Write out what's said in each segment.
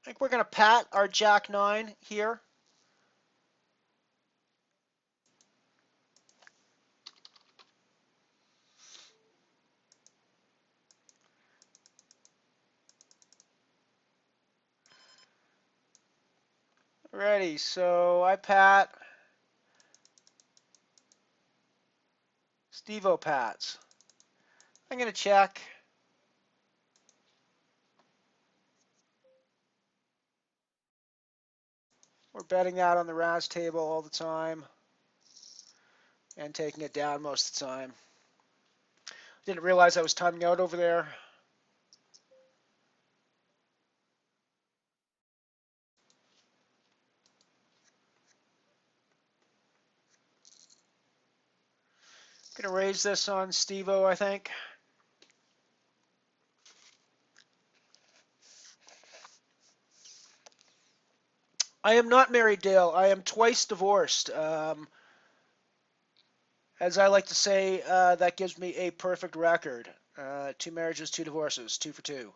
I think we're going to pat our Jack 9 here. Ready, so I pat. Steve-O pats. I'm going to check. We're betting that on the Raz table all the time and taking it down most of the time. Didn't realize I was timing out over there. Gonna raise this on Steve-O, I think. I am not married, Dale. I am twice divorced. As I like to say, that gives me a perfect record. 2 marriages, 2 divorces, 2 for 2.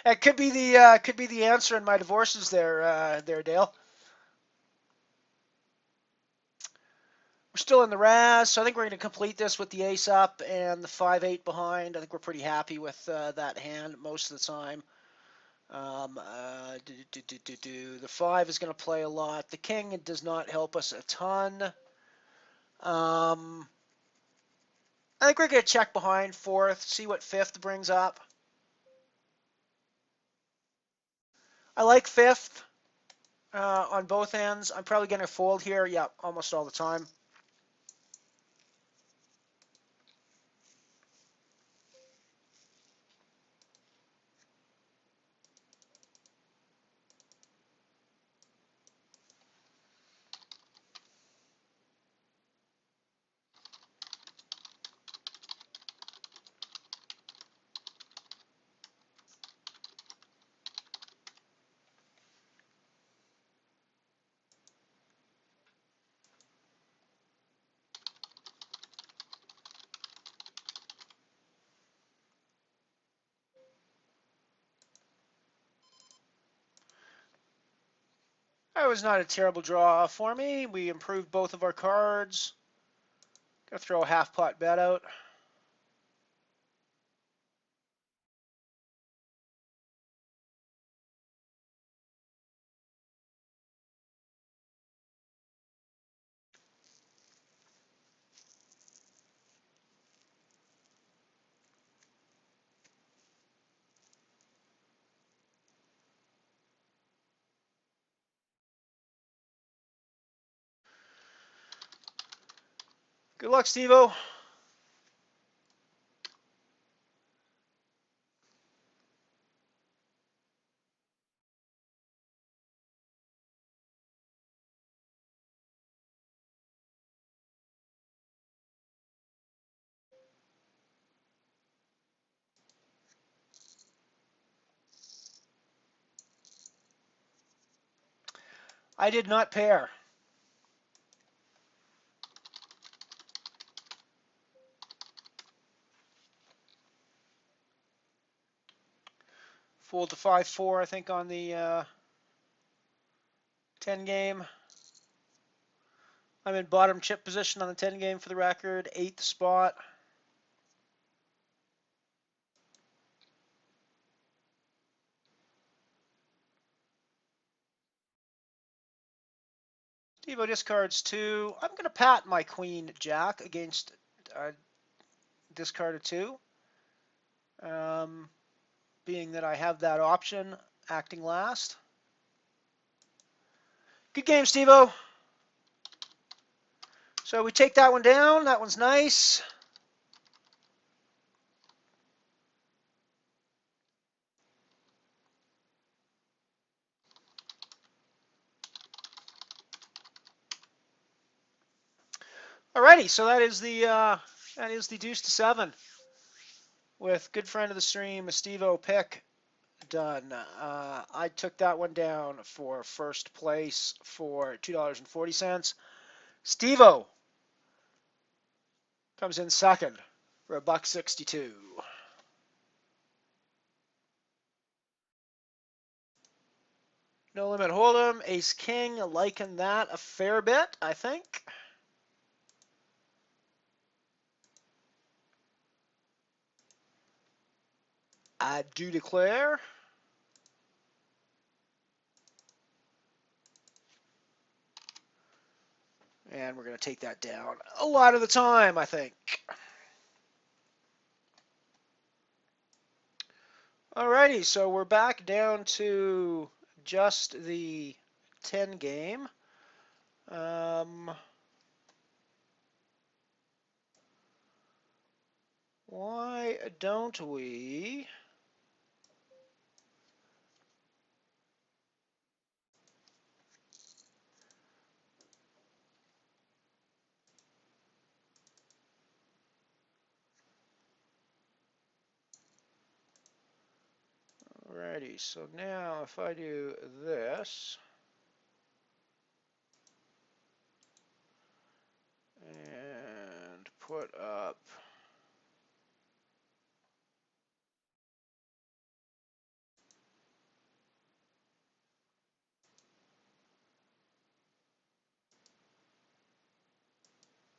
That could be the answer in my divorces there, Dale. We're still in the Raz, so I think we're going to complete this with the ace up and the 5-8 behind. I think we're pretty happy with that hand most of the time. The 5 is going to play a lot. The king does not help us a ton. I think we're going to check behind 4th, see what 5th brings up. I like 5th on both ends. I'm probably going to fold here. Yeah, almost all the time. That was not a terrible draw for me. We improved both of our cards. Gonna throw a half pot bet out. Good luck, Steve-O. I did not pair. Fooled to 5-4, I think, on the 10 game. I'm in bottom chip position on the 10 game for the record, 8th spot. Steve-O discards 2. I'm going to pat my queen jack against discard of 2. Being that I have that option, acting last. Good game, Steve-O. So we take that one down. That one's nice. Alrighty, so that is the deuce to 7 with good friend of the stream, Steve-O pick done. I took that one down for first place for $2.40. Steve-O comes in second for $1.62. No limit hold'em, ace king, liking that a fair bit, I think. I do declare. And we're going to take that down a lot of the time, I think. Alrighty, so we're back down to just the 10 game. Why don't we... Alrighty, so now if I do this and put up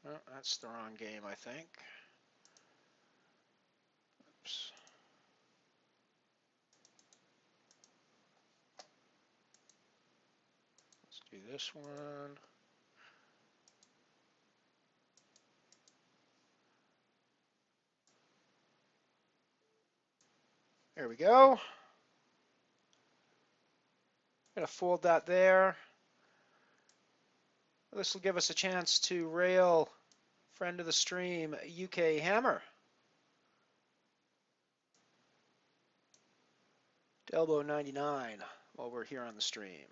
oh, that's the wrong game, I think. Oops. Let's do this one. There we go. I'm going to fold that there. This will give us a chance to rail friend of the stream, UK Hammer. Elbow 99 while we're here on the stream.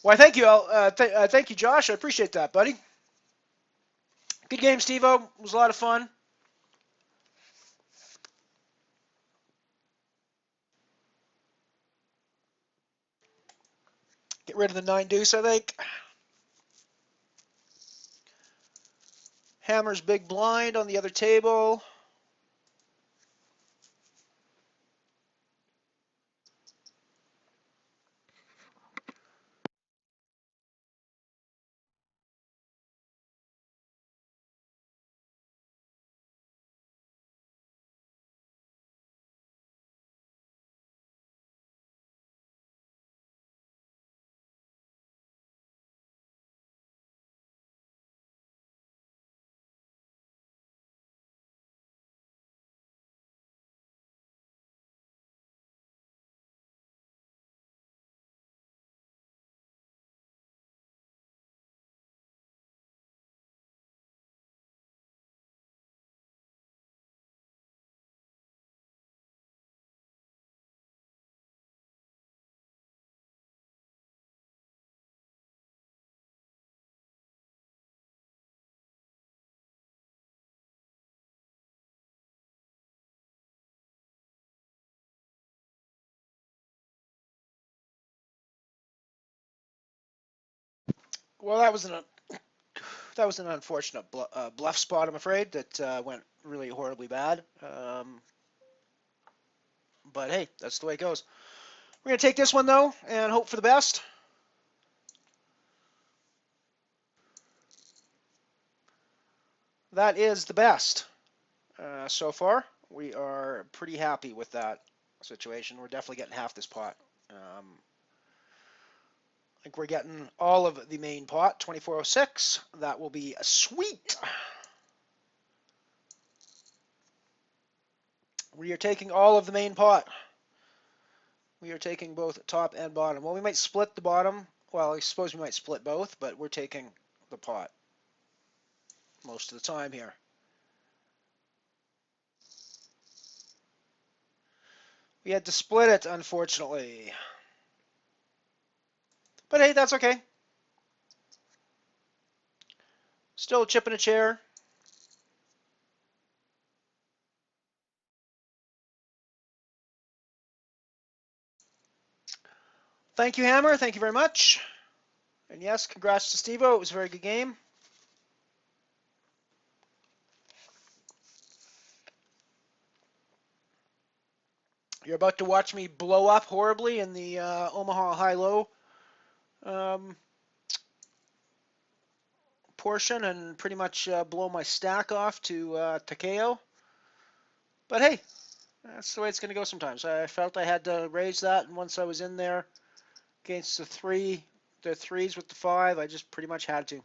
Why, thank you, thank you, Josh. I appreciate that, buddy. Good game, Steve-O. It was a lot of fun. Get rid of the 9 deuce, I think. Hammer's big blind on the other table. Well, that was an unfortunate bluff spot, I'm afraid, that went really horribly bad. But hey, that's the way it goes. We're going to take this one, though, and hope for the best. That is the best so far. We are pretty happy with that situation. We're definitely getting half this pot. I think we're getting all of the main pot, 2406. That will be sweet. We are taking all of the main pot. We are taking both top and bottom. Well, we might split the bottom. Well, I suppose we might split both, but we're taking the pot most of the time here. We had to split it, unfortunately. But hey, that's okay. Still a chip in a chair. Thank you, Hammer. Thank you very much. And yes, congrats to Steve-O. It was a very good game. You're about to watch me blow up horribly in the Omaha high-low um, portion and pretty much blow my stack off to Takeo. But hey, that's the way it's going to go sometimes. I felt I had to raise that, and once I was in there against the threes with the 5, I just pretty much had to.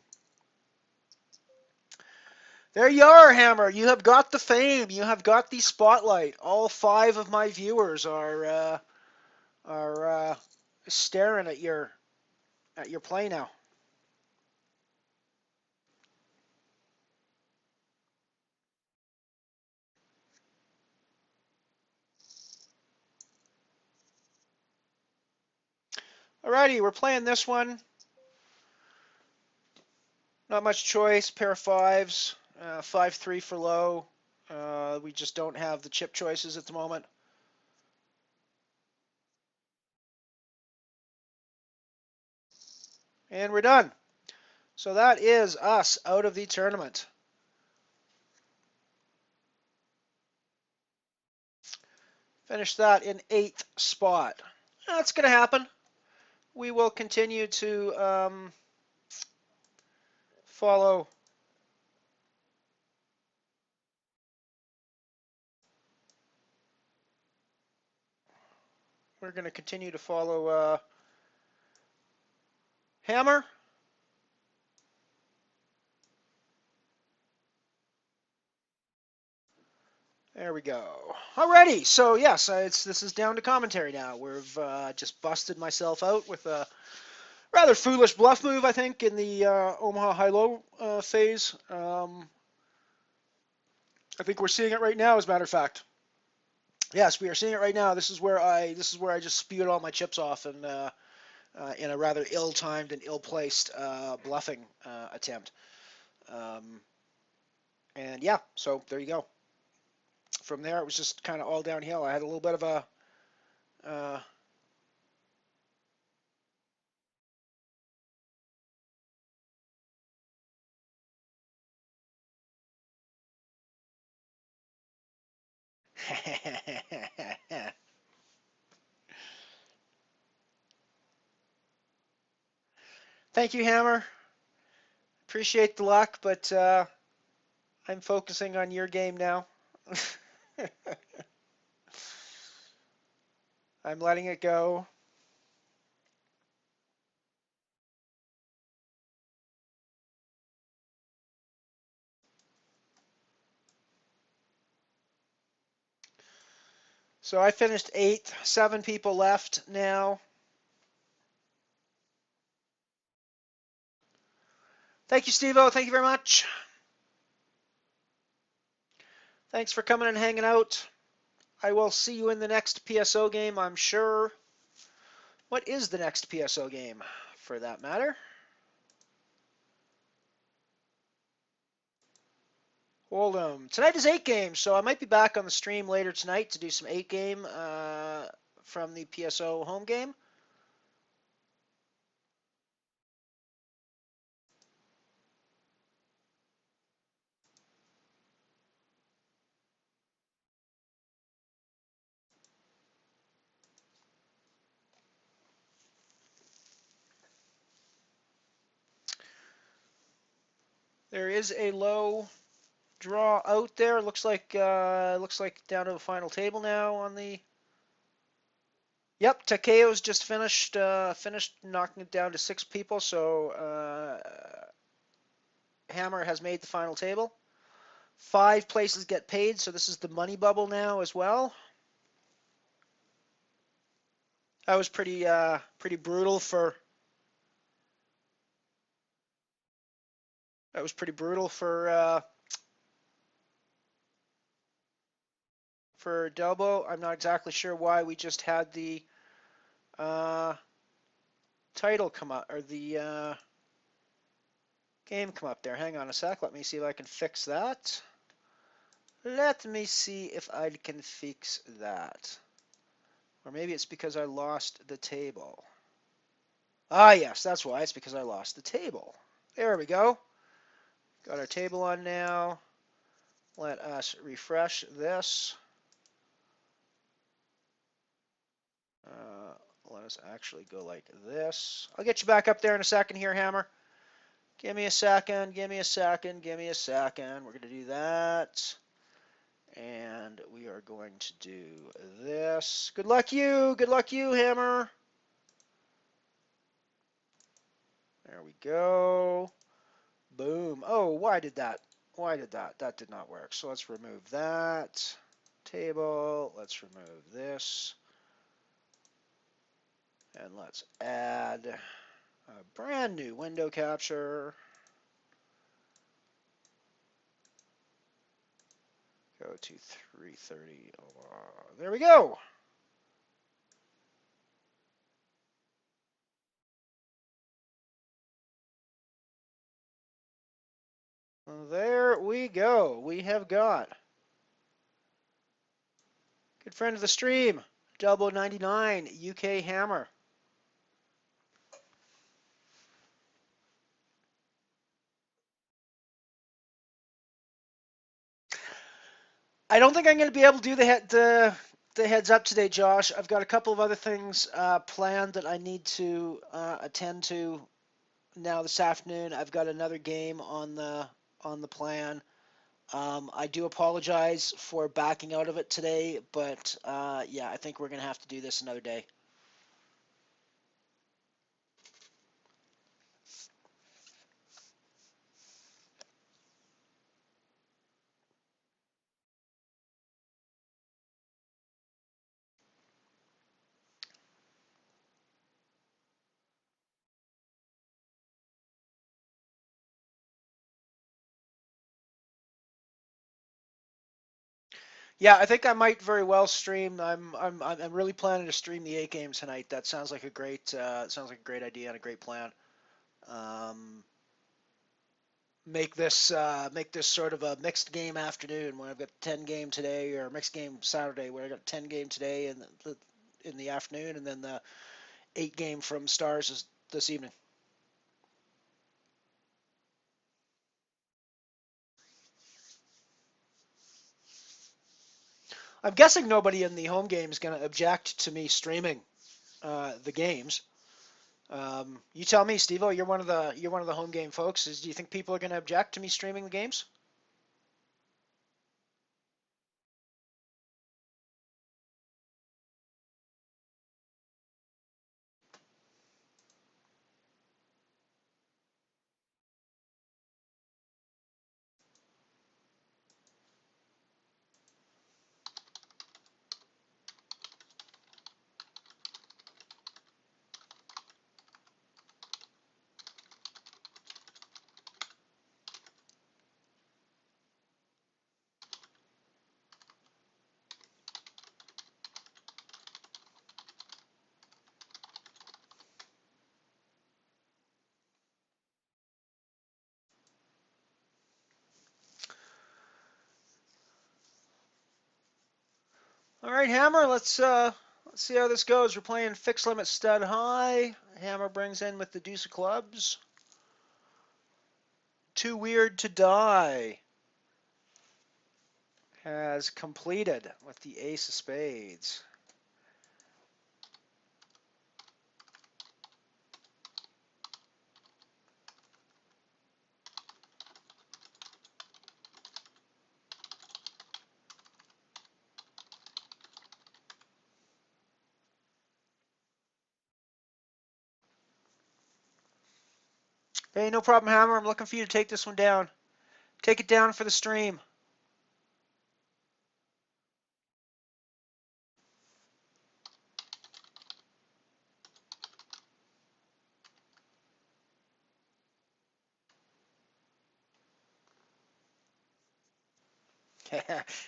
There you are, Hammer. You have got the fame. You have got the spotlight. All 5 of my viewers are staring at your play now. Alrighty, we're playing this one. Not much choice. Pair of 5s. 5-3 for low. We just don't have the chip choices at the moment. And we're done. So that is us out of the tournament. Finish that in 8th spot. That's going to happen. We will continue to follow we're going to continue to follow Hammer. There we go. Alrighty, so yes, this is down to commentary now. We've just busted myself out with a rather foolish bluff move, I think, in the Omaha high-low phase. I think we're seeing it right now, as a matter of fact. Yes, we are seeing it right now. This is where I just spewed all my chips off and in a rather ill-timed and ill-placed bluffing attempt. And yeah, so there you go. From there, it was just kind of all downhill. I had a little bit of a Thank you, Hammer. Appreciate the luck, but I'm focusing on your game now. I'm letting it go. So I finished 8th, 7 people left now. Thank you, Steve-O. Thank you very much. Thanks for coming and hanging out. I will see you in the next PSO game, I'm sure. What is the next PSO game, for that matter? HoldEm. Tonight is 8 games, so I might be back on the stream later tonight to do some 8 game from the PSO home game. There is a low draw out there. Looks like down to the final table now on the. Yep, Takeo's just finished knocking it down to 6 people. So Hammer has made the final table. 5 places get paid, so this is the money bubble now as well. That was pretty brutal for. That was pretty brutal for Delbo. I'm not exactly sure why we just had the title come up, or the game come up there. Hang on a sec. Let me see if I can fix that. Let me see if I can fix that. Or maybe it's because I lost the table. Ah, yes, that's why. It's because I lost the table. There we go. Got our table on now. Let us refresh this. Uh, Let us actually go like this. I'll get you back up there in a second here, Hammer. Give me a second, give me a second, give me a second. We're going to do that. And we are going to do this. Good luck you, Hammer. There we go. Boom. Oh, why did that? Why did that? That did not work. So let's remove that table. Let's remove this. And let's add a brand new window capture. Go to 330. There we go. There we go. We have got good friend of the stream, Double 99 UK Hammer. I don't think I'm going to be able to do the heads up today, Josh. I've got a couple of other things planned that I need to attend to now this afternoon. I've got another game on the plan. I do apologize for backing out of it today, but yeah, I think we're going to have to do this another day. Yeah, I think I might very well stream. I'm really planning to stream the 8 game tonight. That sounds like a great idea and a great plan. Um, make this sort of a mixed game afternoon where I've got 10 game today, or mixed game Saturday where I got 10 game today in the afternoon, and then the 8 game from Stars is this evening. I'm guessing nobody in the home game is going to object to me streaming the games. You tell me, Steve-O, you're one of the home game folks. Do you think people are going to object to me streaming the games? All right, Hammer. Let's see how this goes. We're playing fixed limit stud high. Hammer brings in with the deuce of clubs. Too weird to die has completed with the ace of spades. Hey, no problem, Hammer. I'm looking for you to take this one down. Take it down for the stream.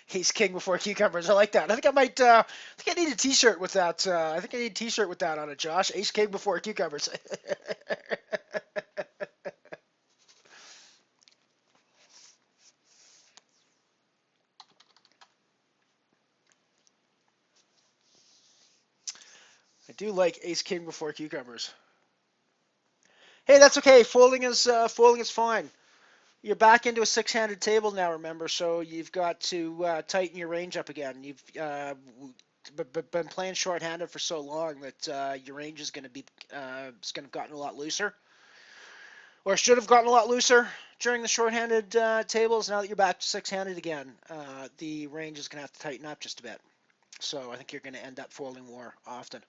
He's king before cucumbers. I like that. I think I might. I think I need a T-shirt with that. I think I need a T-shirt with that on it, Josh. Ace king before cucumbers. I do like ace king before cucumbers. Hey, that's okay. Folding is fine. You're back into a six-handed table now, remember? So you've got to tighten your range up again. You've been playing short-handed for so long that your range is going to be it's going to have gotten a lot looser, or should have gotten a lot looser during the short-handed tables. Now that you're back to six-handed again, the range is going to have to tighten up just a bit. So I think you're going to end up folding more often.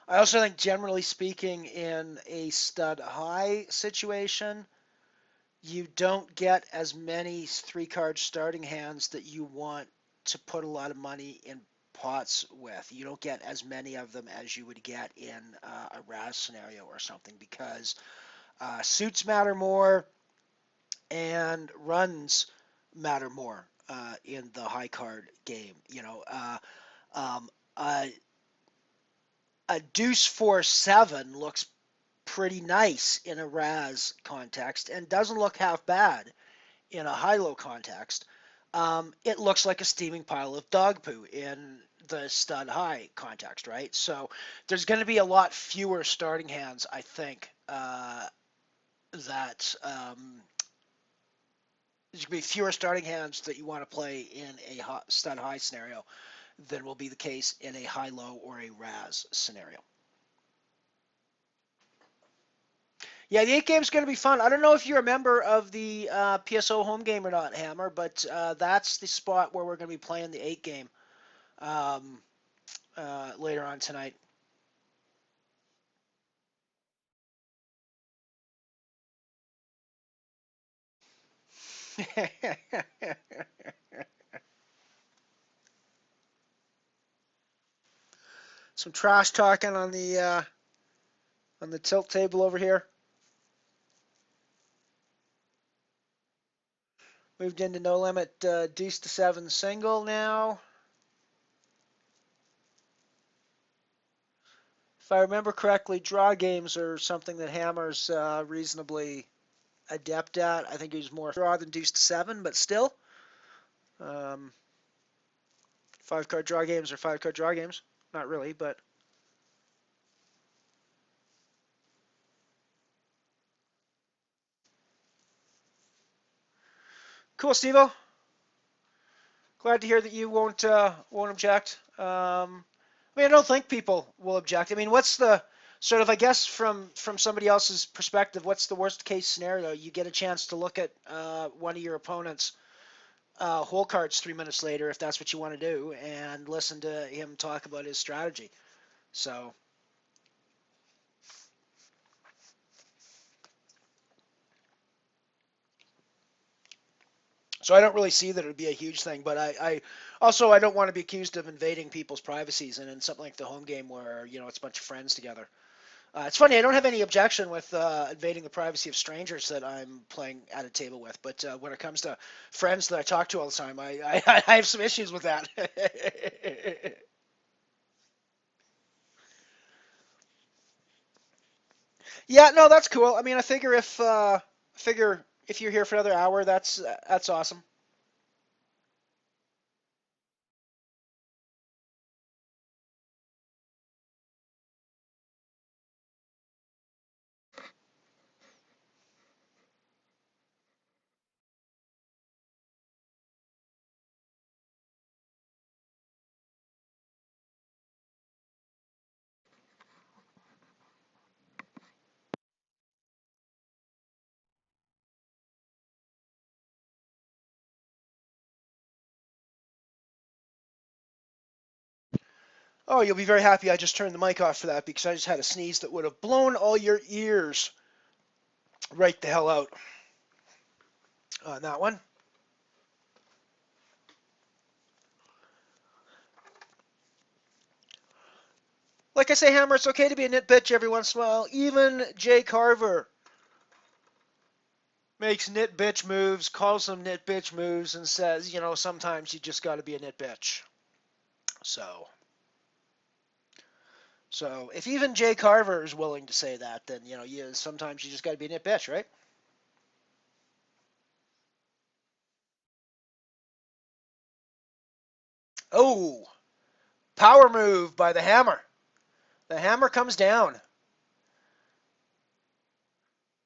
I also think, generally speaking, in a stud high situation, you don't get as many three card starting hands that you want to put a lot of money in pots with. You don't get as many of them as you would get in a Raz scenario or something, because suits matter more and runs matter more in the high card game. Um, a, a deuce 4-7 looks pretty nice in a Raz context and doesn't look half bad in a high-low context. It looks like a steaming pile of dog poo in the stud high context, right? So there's going to be a lot fewer starting hands, I think, that there's going to be fewer starting hands that you want to play in a stud high scenario than will be the case in a high low or a Raz scenario. Yeah, the 8 game is going to be fun. I don't know if you're a member of the PSO home game or not, Hammer, but that's the spot where we're going to be playing the 8 game um, later on tonight. Some trash talking on the tilt table over here. Moved into no limit deuce to 7 single now. If I remember correctly, draw games are something that Hammer's reasonably adept at. I think he's more draw than deuce to 7, but still. Um, 5 card draw games are 5 card draw games. Not really, but cool, Stevo. Glad to hear that you won't object. I mean, I don't think people will object. I mean, what's the sort of, I guess, from somebody else's perspective, what's the worst case scenario? You get a chance to look at one of your opponent's hole cards 3 minutes later, if that's what you want to do, and listen to him talk about his strategy. So, I don't really see that it would be a huge thing, but I also I don't want to be accused of invading people's privacies, and in something like the home game where it's a bunch of friends together. It's funny, I don't have any objection with invading the privacy of strangers that I'm playing at a table with, but when it comes to friends that I talk to all the time, I have some issues with that. Yeah, no, that's cool. I mean, I figure if you're here for another hour, that's awesome. Oh, you'll be very happy I just turned the mic off for that because I just had a sneeze that would have blown all your ears right the hell out on that one. Like I say, Hammer, it's okay to be a nit bitch every once in a while. Even Jay Carver makes nit bitch moves, calls them nit bitch moves, and says, sometimes you just got to be a nit bitch. So, if even Jay Carver is willing to say that, then sometimes you just got to be a nit bitch, right? Oh, Power move by the hammer. The hammer comes down.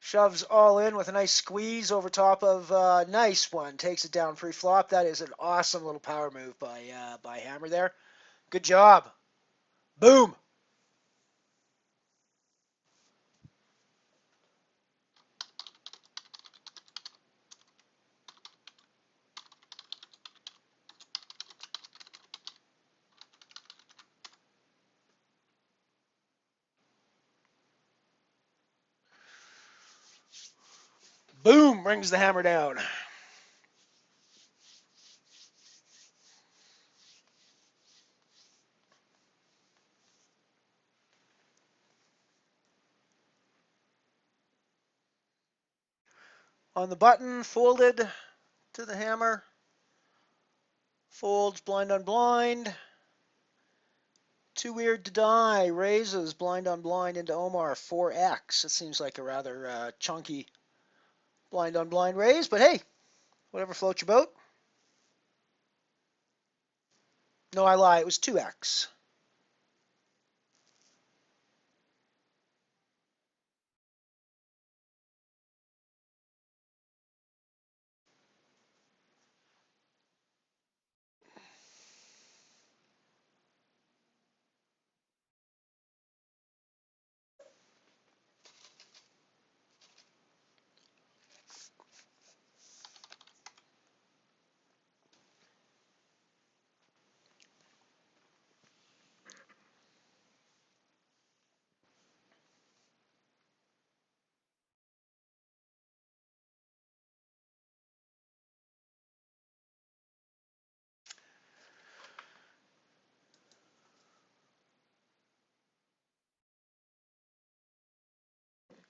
Shoves all in with a nice squeeze over top of nice one. Takes it down pre-flop. That is an awesome little power move by Hammer there. Good job. Boom. Boom brings the hammer down. On the button, folded to the hammer. Folds blind on blind. Too weird to die. Raises blind on blind into Omar 4x. It seems like a rather chunky blind on blind raise, but hey, whatever floats your boat. No, I lie. It was 2x.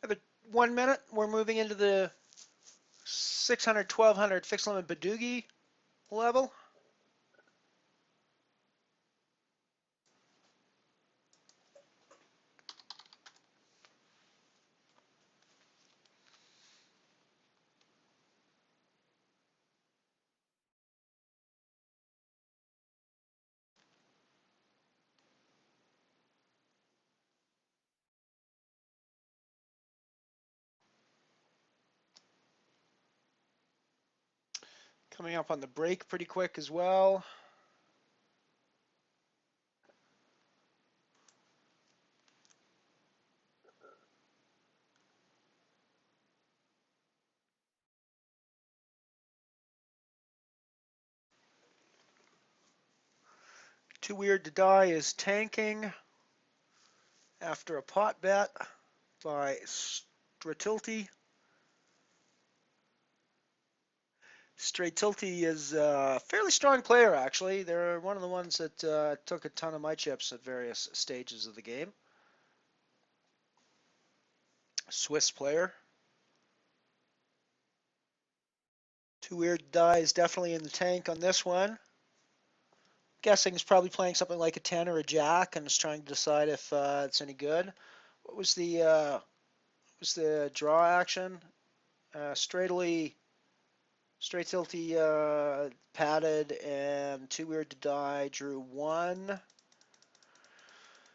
Have 1 minute. We're moving into the 600, 1200 fixed limit Badoogie level. Coming up on the break pretty quick as well. Too weird to die is tanking after a pot bet by Stratilti. Stratilti is a fairly strong player, actually. They're one of the ones that took a ton of my chips at various stages of the game. Swiss player. Too weird to die is definitely in the tank on this one. Guessing he's probably playing something like a 10 or a jack and is trying to decide if it's any good. What was the draw action? Straightilty padded and too weird to die. Drew 1.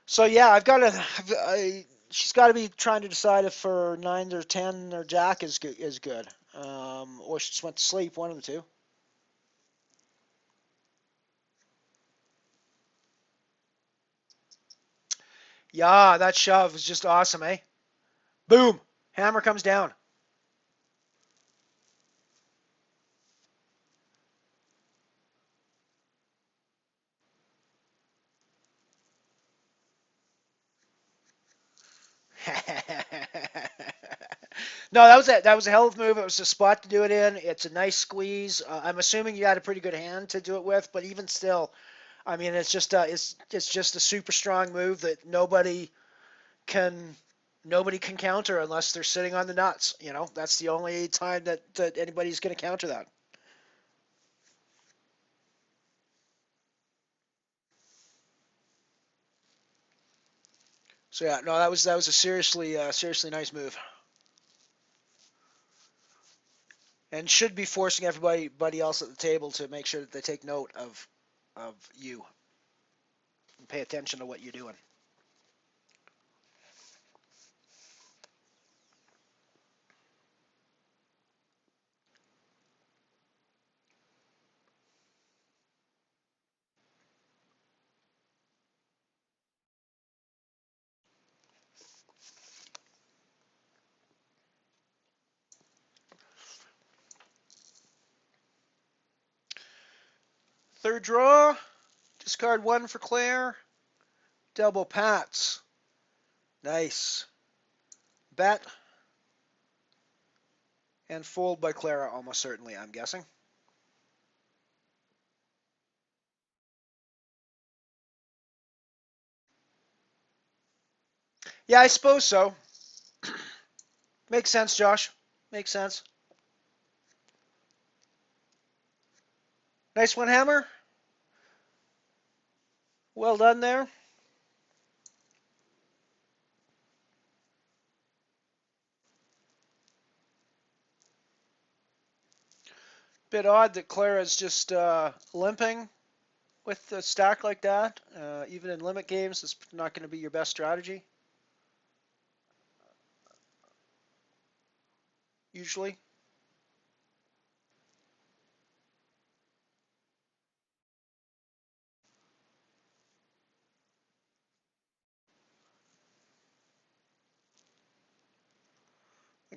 So yeah, she's got to be trying to decide if her 9 or 10 or jack is good, or she just went to sleep. One of the two. Yeah, that shove was just awesome, eh? Boom! Hammer comes down. No, that was a hell of a move. It was a spot to do it in. It's a nice squeeze. I'm assuming you had a pretty good hand to do it with, but even still, I mean, it's just a super strong move that can nobody can counter unless they're sitting on the nuts. You know, that's the only time that anybody's going to counter that. So yeah, no, that was a seriously nice move, and should be forcing everybody else at the table to make sure that they take note of you. and pay attention to what you're doing. Third draw, discard 1 for Claire. Double Pats. Nice. Bet and fold by Clara, almost certainly, I'm guessing. Yeah, I suppose so. Makes sense, Josh. Makes sense. Nice one, Hammer. Well done there. Bit odd that Clara's just limping with a stack like that. Even in limit games, it's not going to be your best strategy. Usually.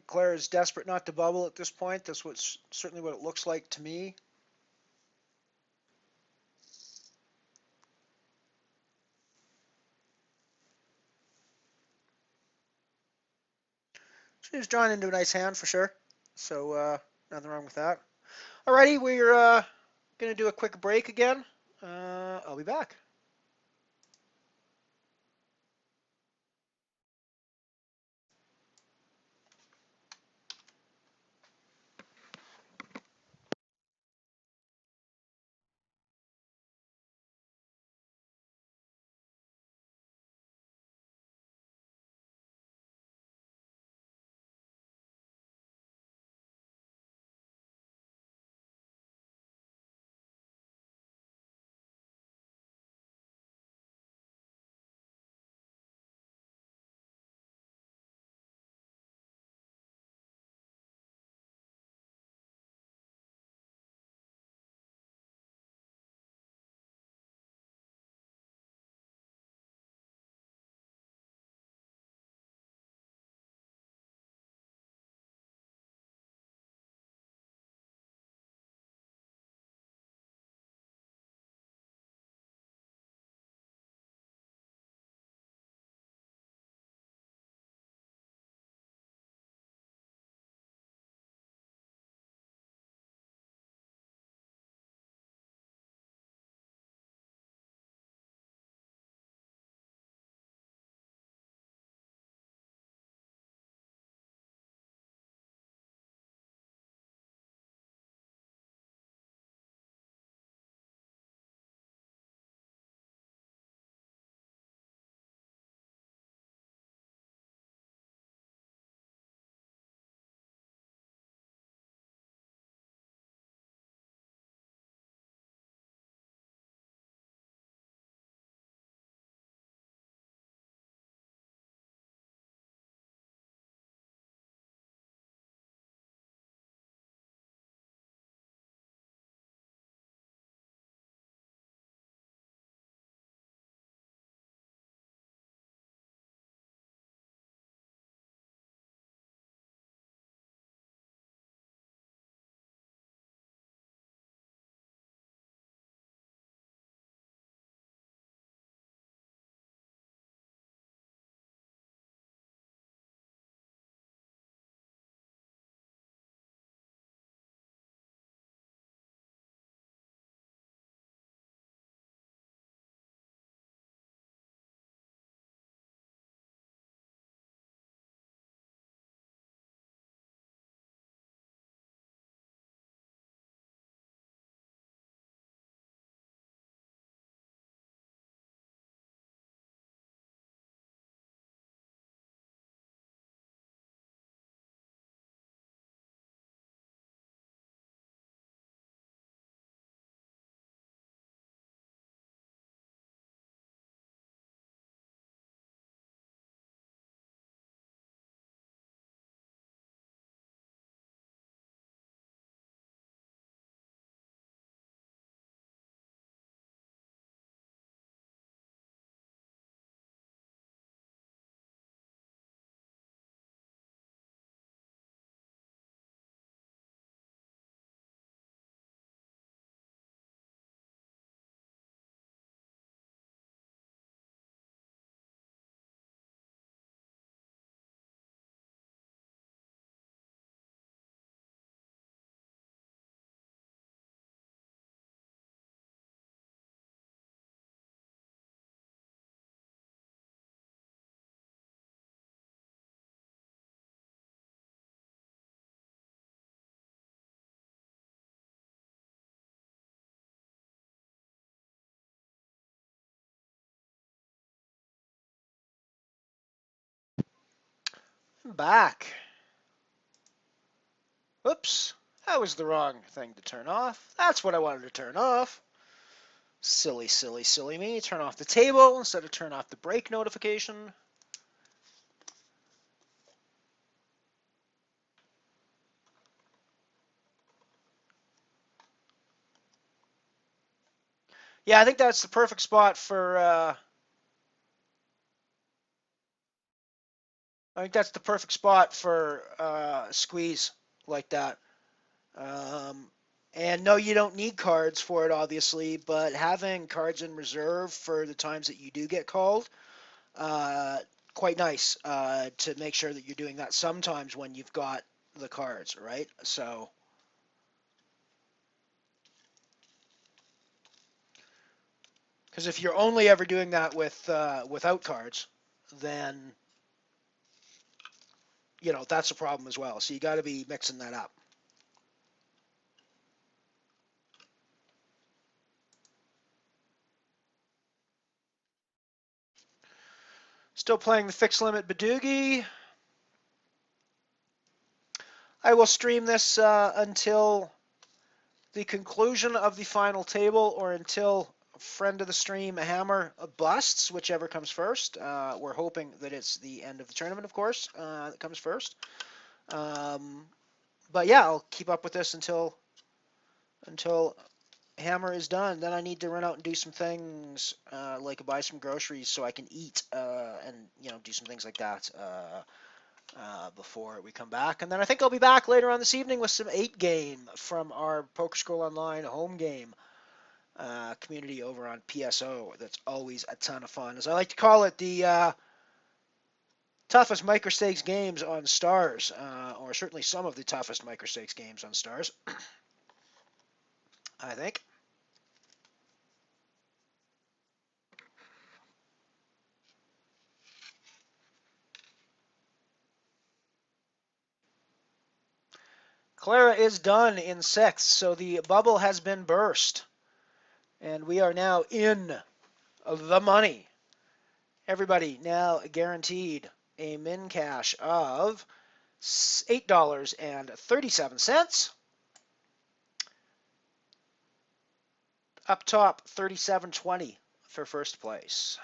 Clara is desperate not to bubble at this point. That's certainly what it looks like to me. She's drawn into a nice hand for sure. So nothing wrong with that. Alrighty, we're going to do a quick break again. I'll be back. Back. Oops, that was the wrong thing to turn off. That's what I wanted to turn off. Silly, silly, silly me. Turn off the table instead of turn off the break notification. Yeah, I think that's the perfect spot for. I think that's the perfect spot for squeeze like that. Um, and no, you don't need cards for it, obviously, but having cards in reserve for the times that you do get called, uh, quite nice to make sure that you're doing that sometimes when you've got the cards, right? So, because if you're only ever doing that with without cards, then that's a problem as well. So you got to be mixing that up. Still playing the fixed limit Badoogie. I will stream this until the conclusion of the final table or until friend of the stream Hammer busts, whichever comes first. We're hoping that it's the end of the tournament, of course, that comes first. But yeah, I'll keep up with this until Hammer is done. Then I need to run out and do some things, like buy some groceries so I can eat, and do some things like that. Before we come back. And then I think I'll be back later on this evening with some 8 game from our Poker School Online home game community over on PSO. That's always a ton of fun. As I like to call it, the toughest microstakes games on Stars, or certainly some of the toughest microstakes games on Stars, I think. Clara is done in 6th, so the bubble has been burst. And we are now in the money. Everybody now guaranteed a min cash of $8.37. Up top, 37.20 for first place.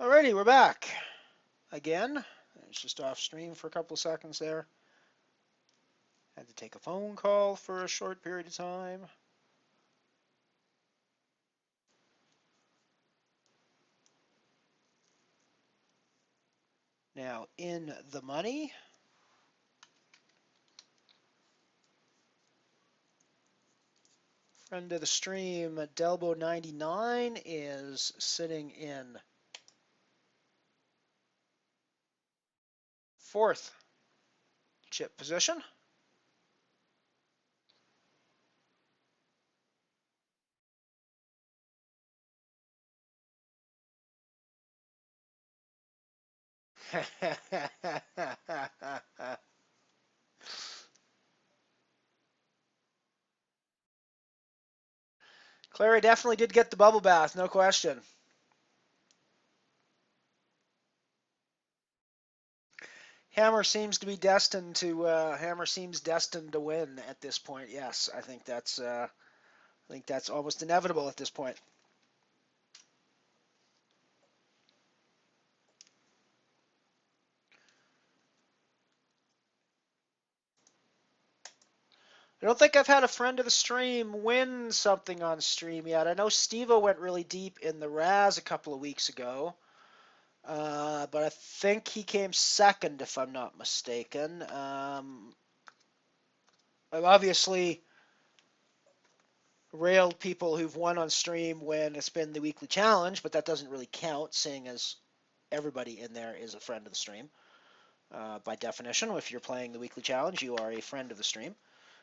Alrighty, we're back again. It's just off stream for a couple of seconds there. Had to take a phone call for a short period of time. Now in the money. Friend of the stream, Delbo99 is sitting in 4th chip position. Clary definitely did get the bubble bath, no question. Hammer seems destined to win at this point. Yes, I think that's almost inevitable at this point. I don't think I've had a friend of the stream win something on stream yet. I know Steve-O went really deep in the Raz a couple of weeks ago, but I think he came second, if I'm not mistaken. I've obviously railed people who've won on stream when it's been the weekly challenge, but that doesn't really count, seeing as everybody in there is a friend of the stream. By definition, if you're playing the weekly challenge, you are a friend of the stream.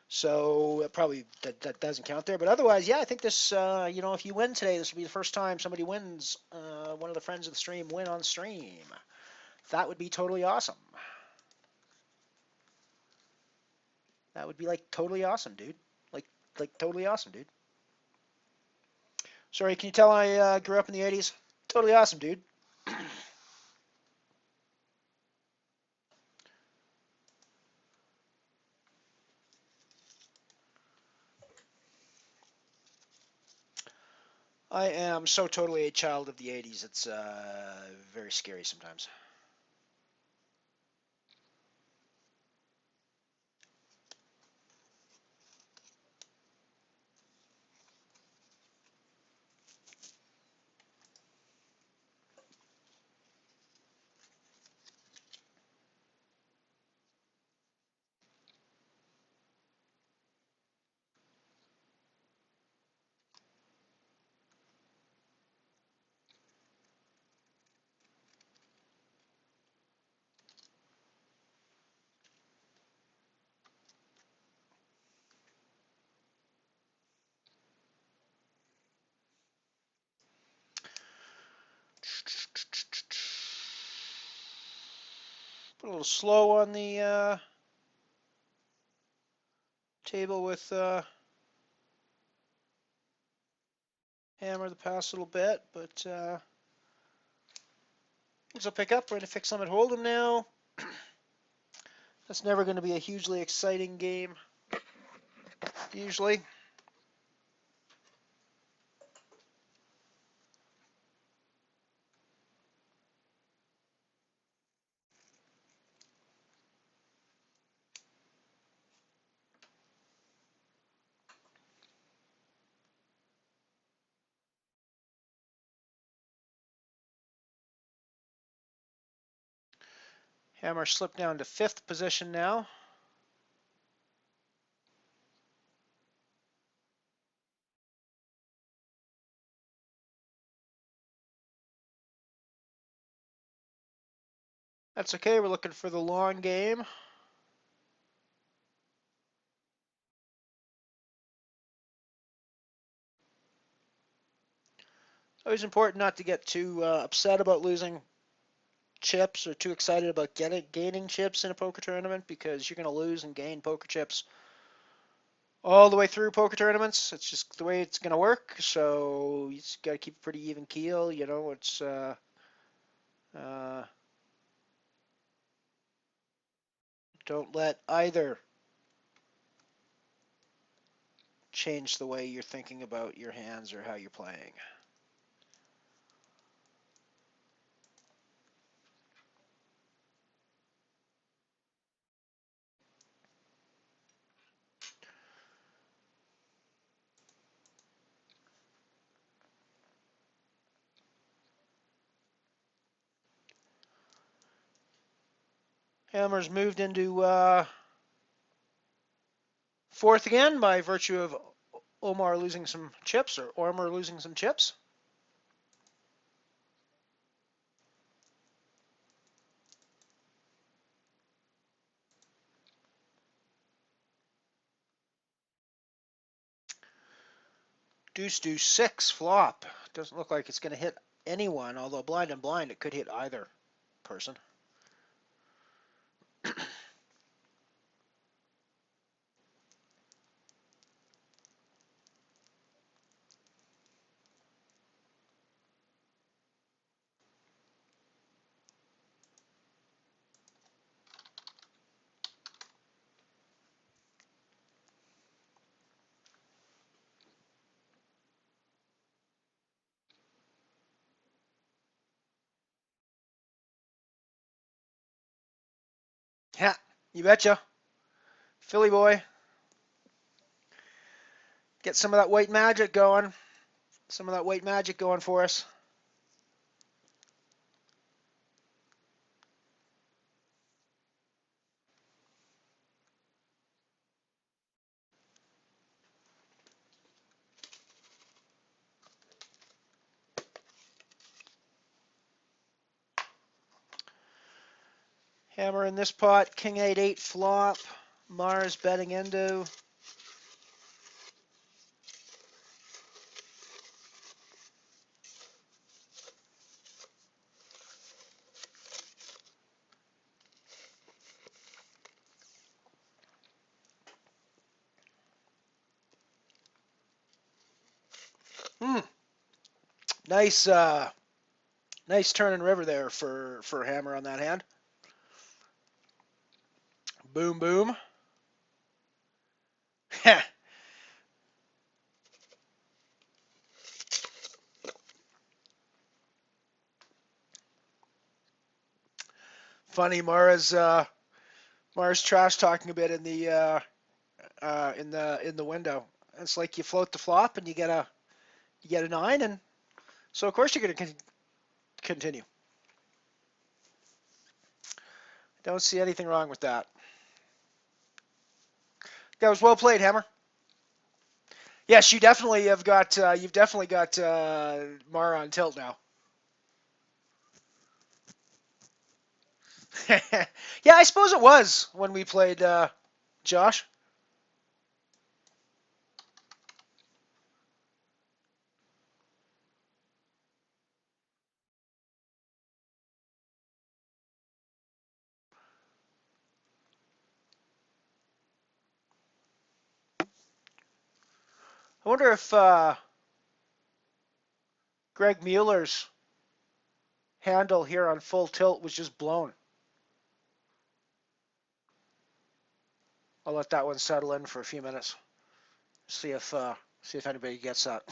So probably that doesn't count there. But otherwise, yeah, I think this, if you win today, this will be the first time somebody wins, one of the friends of the stream win on stream. That would be totally awesome. That would be like totally awesome, dude. Like totally awesome, dude. Sorry, can you tell I grew up in the 80s? Totally awesome, dude. I am so totally a child of the 80s. It's very scary sometimes. Put a little slow on the table with hammer the pass a little bit, but things will pick up. We're going to fix them at HoldEm now. That's never going to be a hugely exciting game, usually. Hammer slipped down to 5th position now. That's okay. We're looking for the long game. Always important not to get too upset about losing chips or too excited about gaining chips in a poker tournament, because you're going to lose and gain poker chips all the way through poker tournaments. It's just the way it's going to work. So you just got to keep a pretty even keel. It's don't let either change the way you're thinking about your hands or how you're playing. Hammer's moved into 4th again by virtue of Omar losing some chips, or Ormer losing some chips. Deuce, deuce, 6 flop. Doesn't look like it's going to hit anyone, although blind and blind, it could hit either person. Yeah, you betcha. Philly boy. Get some of that white magic going. Some of that white magic going for us. Hammer in this pot. King 8-8 flop. Mars betting into. Hmm. Nice, nice turn and river there for Hammer on that hand. Boom, boom. Funny, Mara's trash talking a bit in the window. It's like you float the flop and you get a 9, and so of course you're going to continue. Don't see anything wrong with that. That was well played, Hammer. Yes, you definitely have got you've definitely got Mara on tilt now. Yeah, I suppose it was when we played Josh. I wonder if Greg Mueller's handle here on full tilt was just blown. I'll let that one settle in for a few minutes. See if anybody gets that.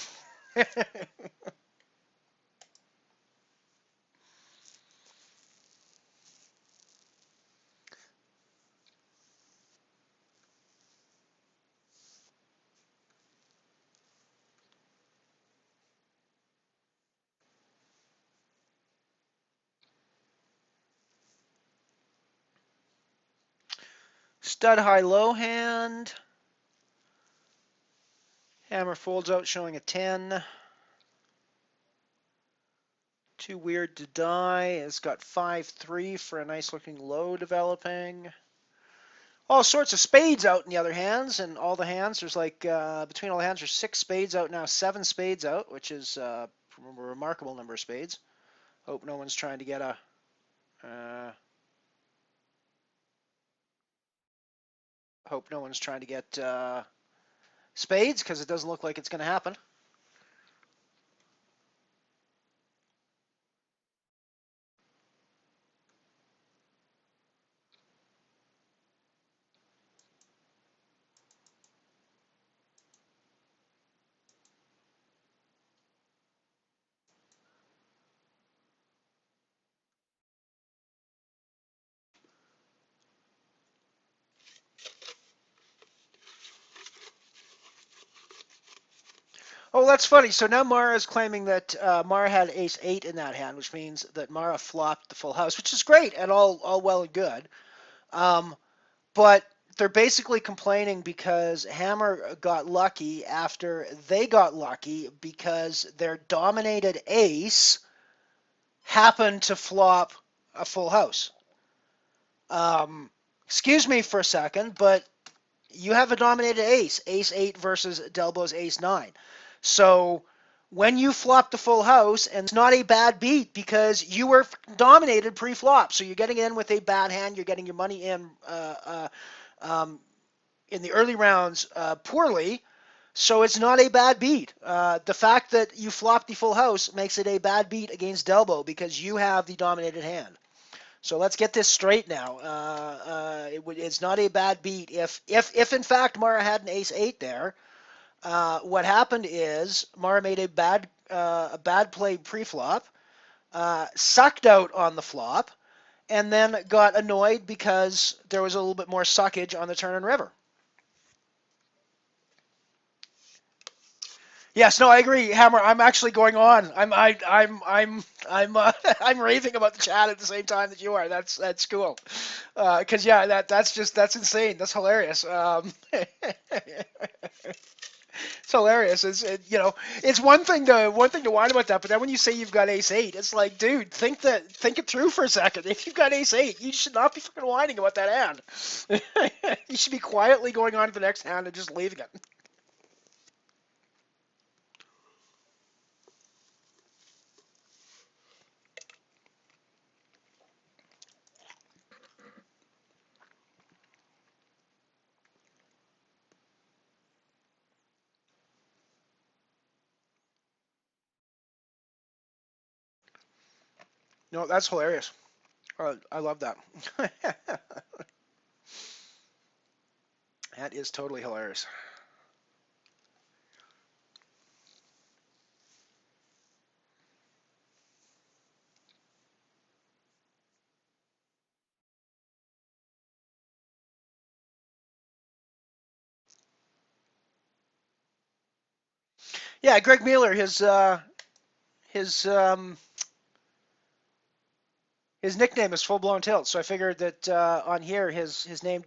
Stud high low hand. Hammer folds out showing a 10. Too weird to die. It's got 5-3 for a nice looking low developing. All sorts of spades out in the other hands, and all the hands, there's like, between all the hands, there's 6 spades out now, 7 spades out, which is a remarkable number of spades. Hope no one's trying to get a, hope no one's trying to get spades, because it doesn't look like it's going to happen. Oh, that's funny. So now Mara is claiming that Mara had ace 8 in that hand, which means that Mara flopped the full house, which is great and all well and good. But they're basically complaining because Hammer got lucky after they got lucky because their dominated ace happened to flop a full house. Excuse me for a second, but you have a dominated ace, ace 8 versus Delbo's ace 9. So when you flop the full house, and it's not a bad beat because you were dominated pre-flop, so you're getting in with a bad hand, you're getting your money in the early rounds poorly, so it's not a bad beat. The fact that you flopped the full house makes it a bad beat against Delbo because you have the dominated hand. So let's get this straight now. It's not a bad beat. If in fact Mara had an ace 8 there, what happened is Mara made a bad play pre-flop, sucked out on the flop, and then got annoyed because there was a little bit more suckage on the Turner River. Yes, no, I agree, Hammer. I'm actually going on. I'm raving about the chat at the same time that you are. That's cool. Because yeah, that's insane. That's hilarious. It's hilarious. It's one thing to whine about that, but then when you say you've got ace eight, it's like, dude, think it through for a second. If you've got ace eight, you should not be fucking whining about that hand. You should be quietly going on to the next hand and just leaving it. No, that's hilarious. I love that. That is totally hilarious. Yeah, Greg Mueller, his his nickname is Full Blown Tilt, so I figured that on here his name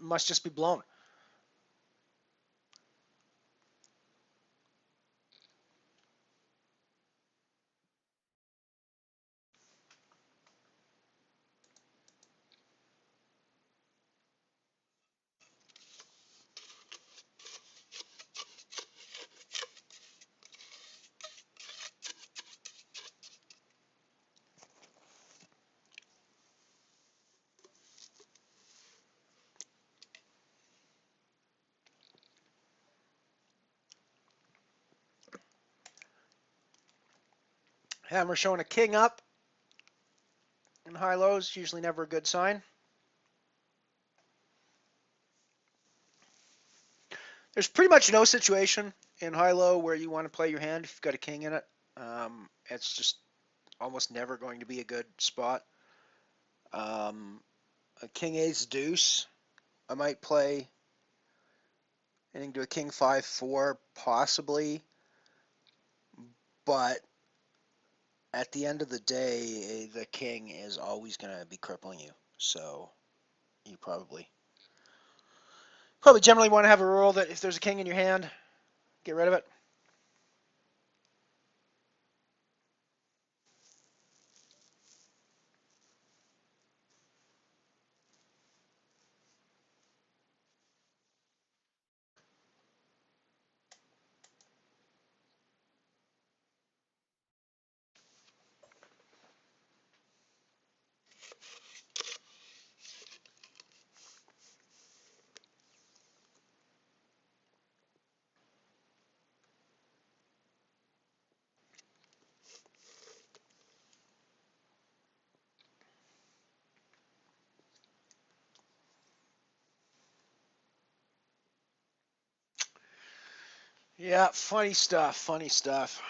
must just be blown. Hammer showing a king up in high lows, usually never a good sign. There's pretty much no situation in high low where you want to play your hand if you've got a king in it. It's just almost never going to be a good spot. A king ace deuce, I might play into a king 5-4 possibly, but at the end of the day, the king is always going to be crippling you. So you probably generally want to have a rule that if there's a king in your hand, get rid of it. Yeah, funny stuff. Funny stuff.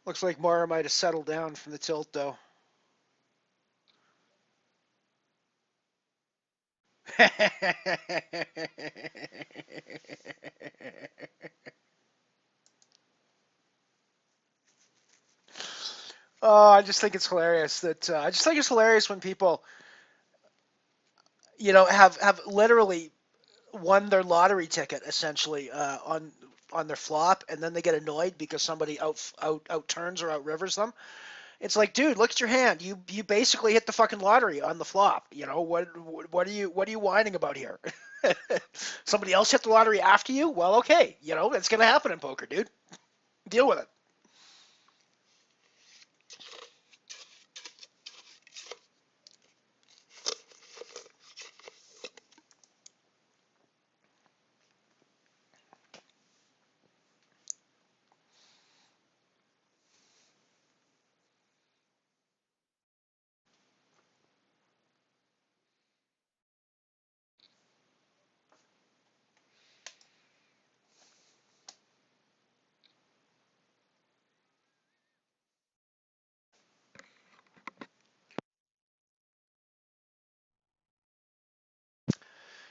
Looks like Mara might have settled down from the tilt though. Oh, I just think it's hilarious that I just think it's hilarious when people, have literally won their lottery ticket essentially on their flop, and then they get annoyed because somebody out turns or out rivers them. It's like, dude, look at your hand. You basically hit the fucking lottery on the flop. What are you whining about here? Somebody else hit the lottery after you? Well, okay, it's gonna happen in poker, dude. Deal with it.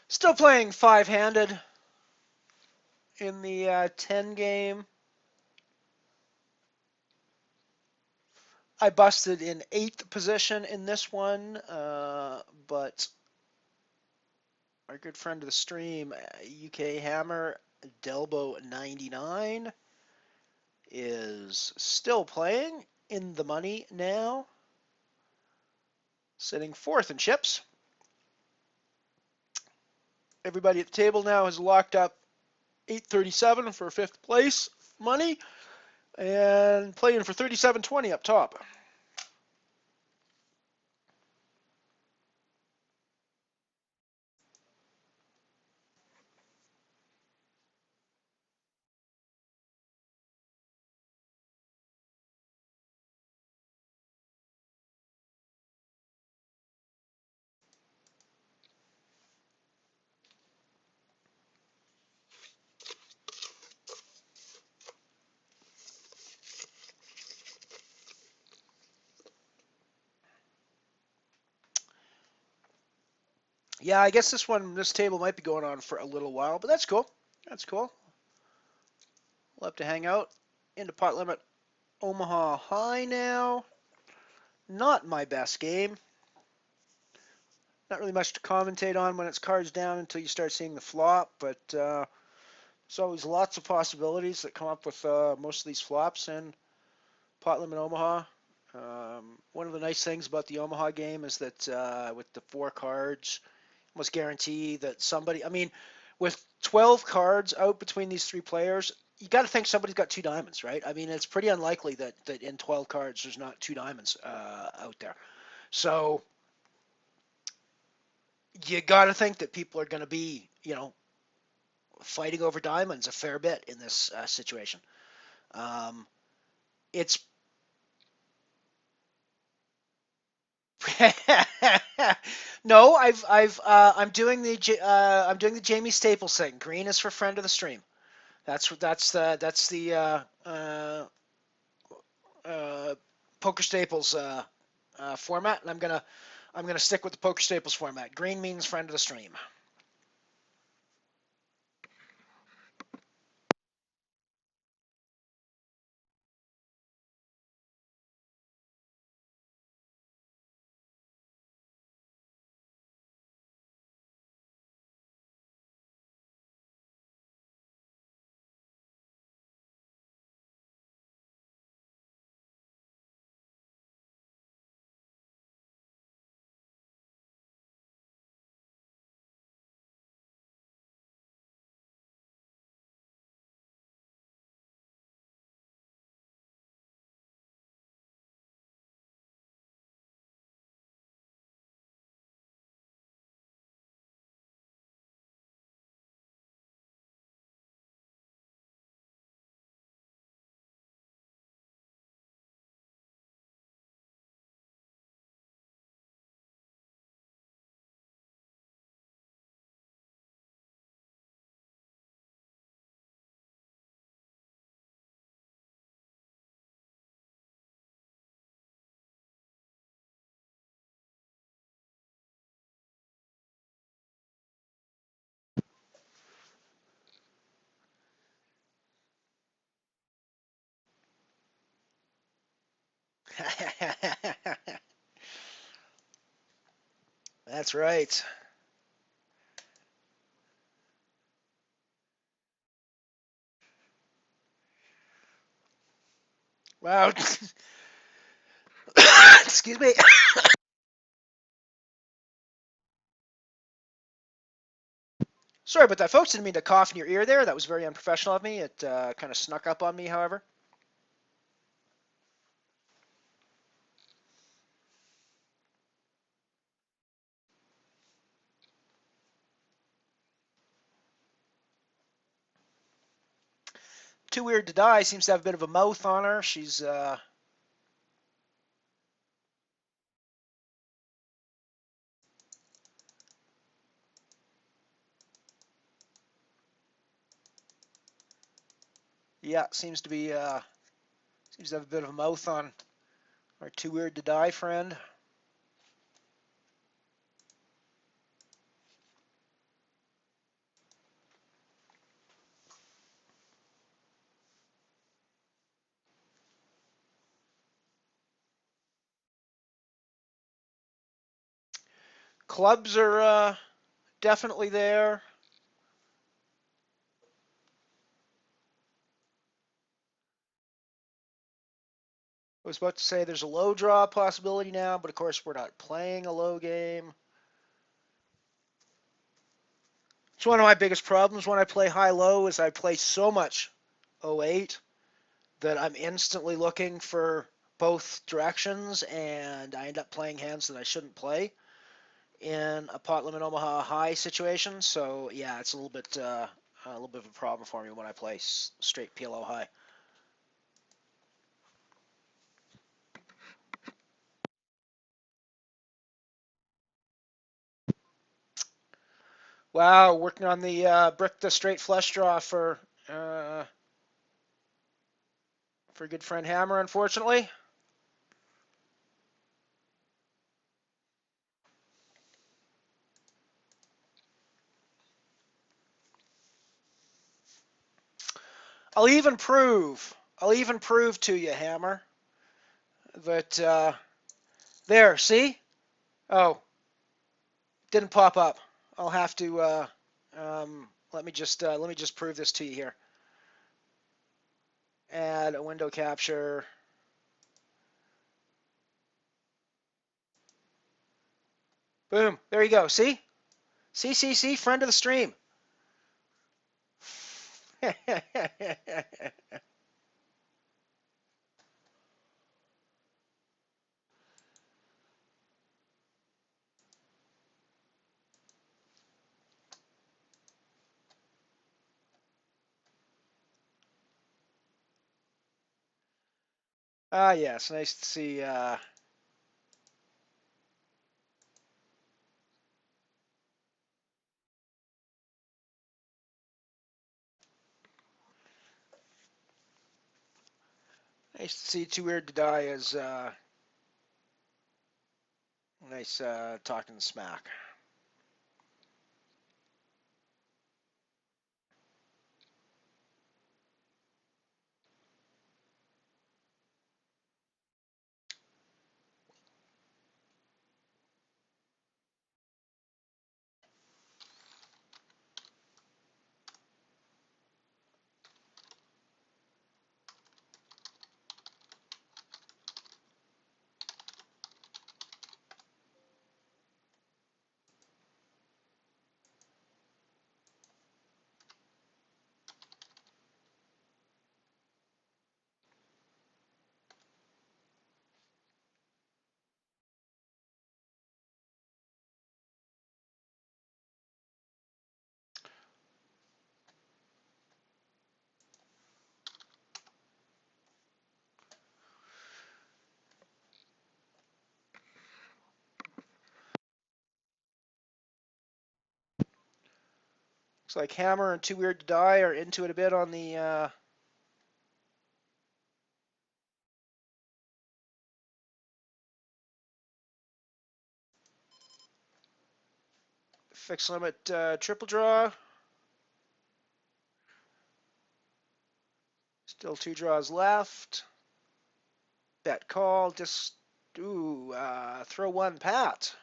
Still playing five-handed in the 10 game. I busted in 8th position in this one, but our good friend of the stream, UK Hammer, Delbo99, is still playing in the money now, sitting 4th in chips. Everybody at the table now has locked up 837 for 5th place money and playing for 3720 up top. Yeah, I guess this table might be going on for a little while, but that's cool. That's cool. We'll have to hang out into pot limit Omaha High now. Not my best game. Not really much to commentate on when it's cards down until you start seeing the flop, but there's always lots of possibilities that come up with most of these flops in pot limit Omaha. One of the nice things about the Omaha game is that with the 4 cards, almost guarantee that somebody, I mean, with 12 cards out between these 3 players, you got to think somebody's got 2 diamonds, right? I mean, it's pretty unlikely that in 12 cards there's not 2 diamonds out there. So you got to think that people are going to be, fighting over diamonds a fair bit in this situation. It's no, I'm doing the Jamie Staples thing. Green is for friend of the stream. That's the uh, Poker Staples format, and I'm gonna stick with the Poker Staples format. Green means friend of the stream. That's right. Wow. Excuse me. Sorry about that, folks. Didn't mean to cough in your ear there. That was very unprofessional of me. It kind of snuck up on me, however. Too Weird to Die seems to have a bit of a mouth on her. She's yeah, seems to have a bit of a mouth on our Too Weird to Die friend. Clubs are definitely there. I was about to say there's a low draw possibility now, but of course we're not playing a low game. It's one of my biggest problems when I play high-low is I play so much 08 that I'm instantly looking for both directions, and I end up playing hands that I shouldn't play in a pot limit Omaha high situation. So yeah, it's a little bit of a problem for me when I play straight PLO high. Wow, working on the brick the straight flush draw for good friend Hammer, unfortunately. I'll even prove to you, Hammer, that there, see? Oh, didn't pop up. I'll have to let me just prove this to you here. Add a window capture. Boom. There you go. See? See, friend of the stream. Ah, yes. Nice to see. Nice to see Too Weird to Die as nice talking smack. Looks like Hammer and Too Weird to Die are into it a bit on the fixed limit triple draw. Still 2 draws left. Bet call. Just throw one pat.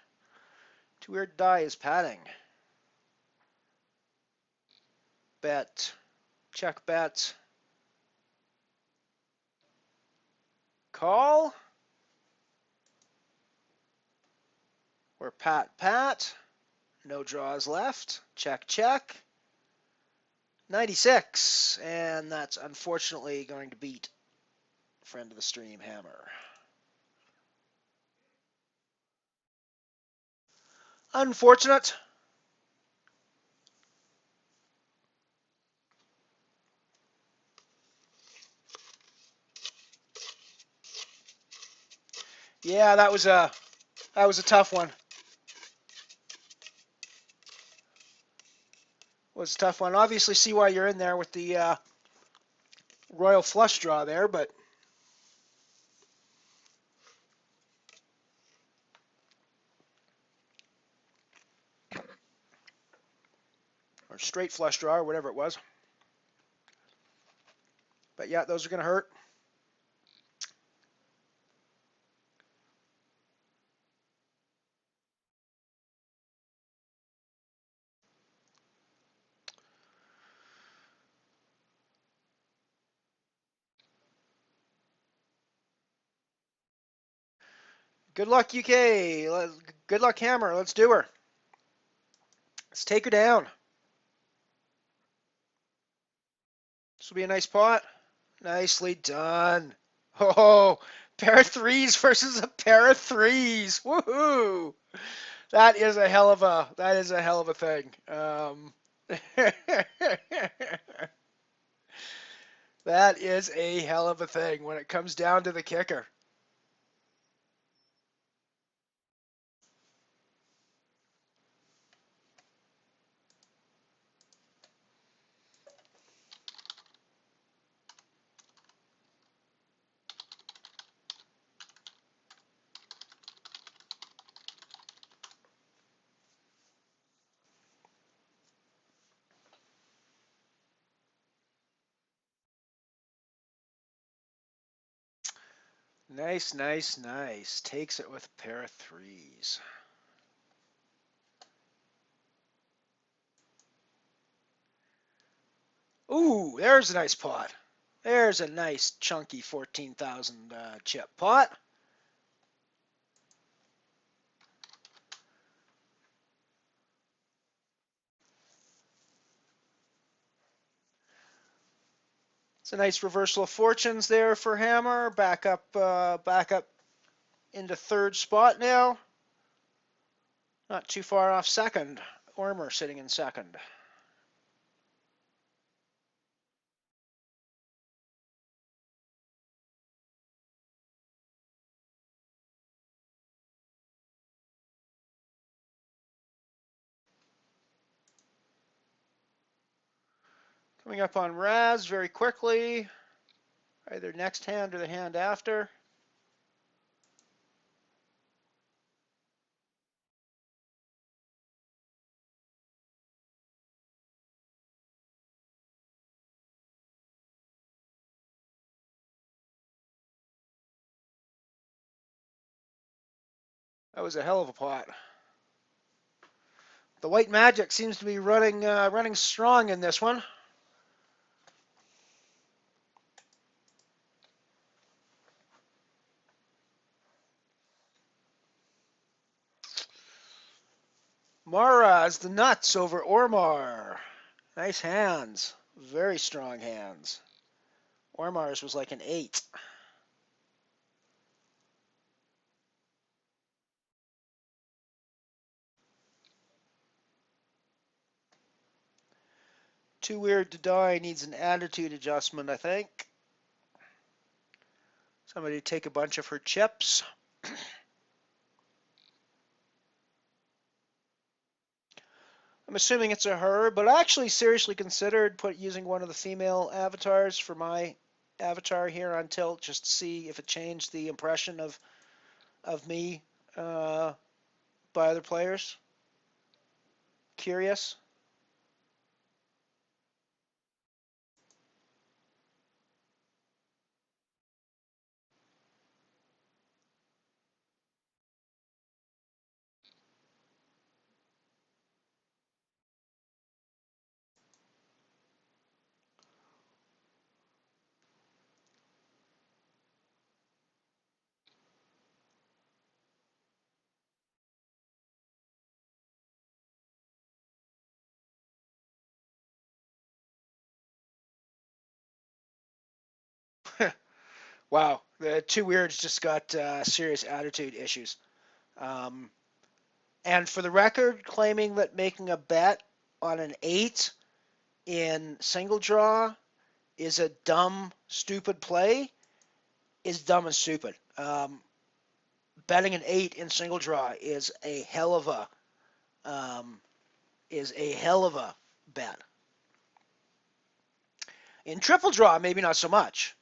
Too Weird to Die is patting. Bet. Check bet. Call. We're pat. No draws left. Check. 96. And that's unfortunately going to beat friend of the stream, Hammer. Unfortunate. Yeah, that was a tough one. Was a tough one. Obviously, see why you're in there with the royal flush draw there, but or straight flush draw or whatever it was. But yeah, those are going to hurt. Good luck, UK. Good luck, Hammer. Let's do her. Let's take her down. This will be a nice pot. Nicely done. Oh, pair of threes versus a pair of threes. Woohoo! That is a hell of a thing. That is a hell of a thing when it comes down to the kicker. Nice, nice, nice. Takes it with a pair of threes. Ooh, there's a nice pot. There's a nice chunky 14,000 chip pot. It's a nice reversal of fortunes there for Hammer. Back up into third spot now. Not too far off second. Ormer sitting in second. Coming up on Raz very quickly. Either next hand or the hand after. That was a hell of a pot. The white magic seems to be running strong in this one. Mara's the nuts over Ormar. Nice hands. Very strong hands. Ormar's was like an 8. Too weird to die needs an attitude adjustment, I think. Somebody take a bunch of her chips. I'm assuming it's a her, but I actually seriously considered using one of the female avatars for my avatar here on tilt, just to see if it changed the impression of me by other players. Curious. Wow, the two weirds just got serious attitude issues. Um, and for the record, claiming that making a bet on an 8 in single draw is a dumb, stupid play is dumb and stupid. Betting an 8 in single draw is a hell of a bet. In triple draw, maybe not so much.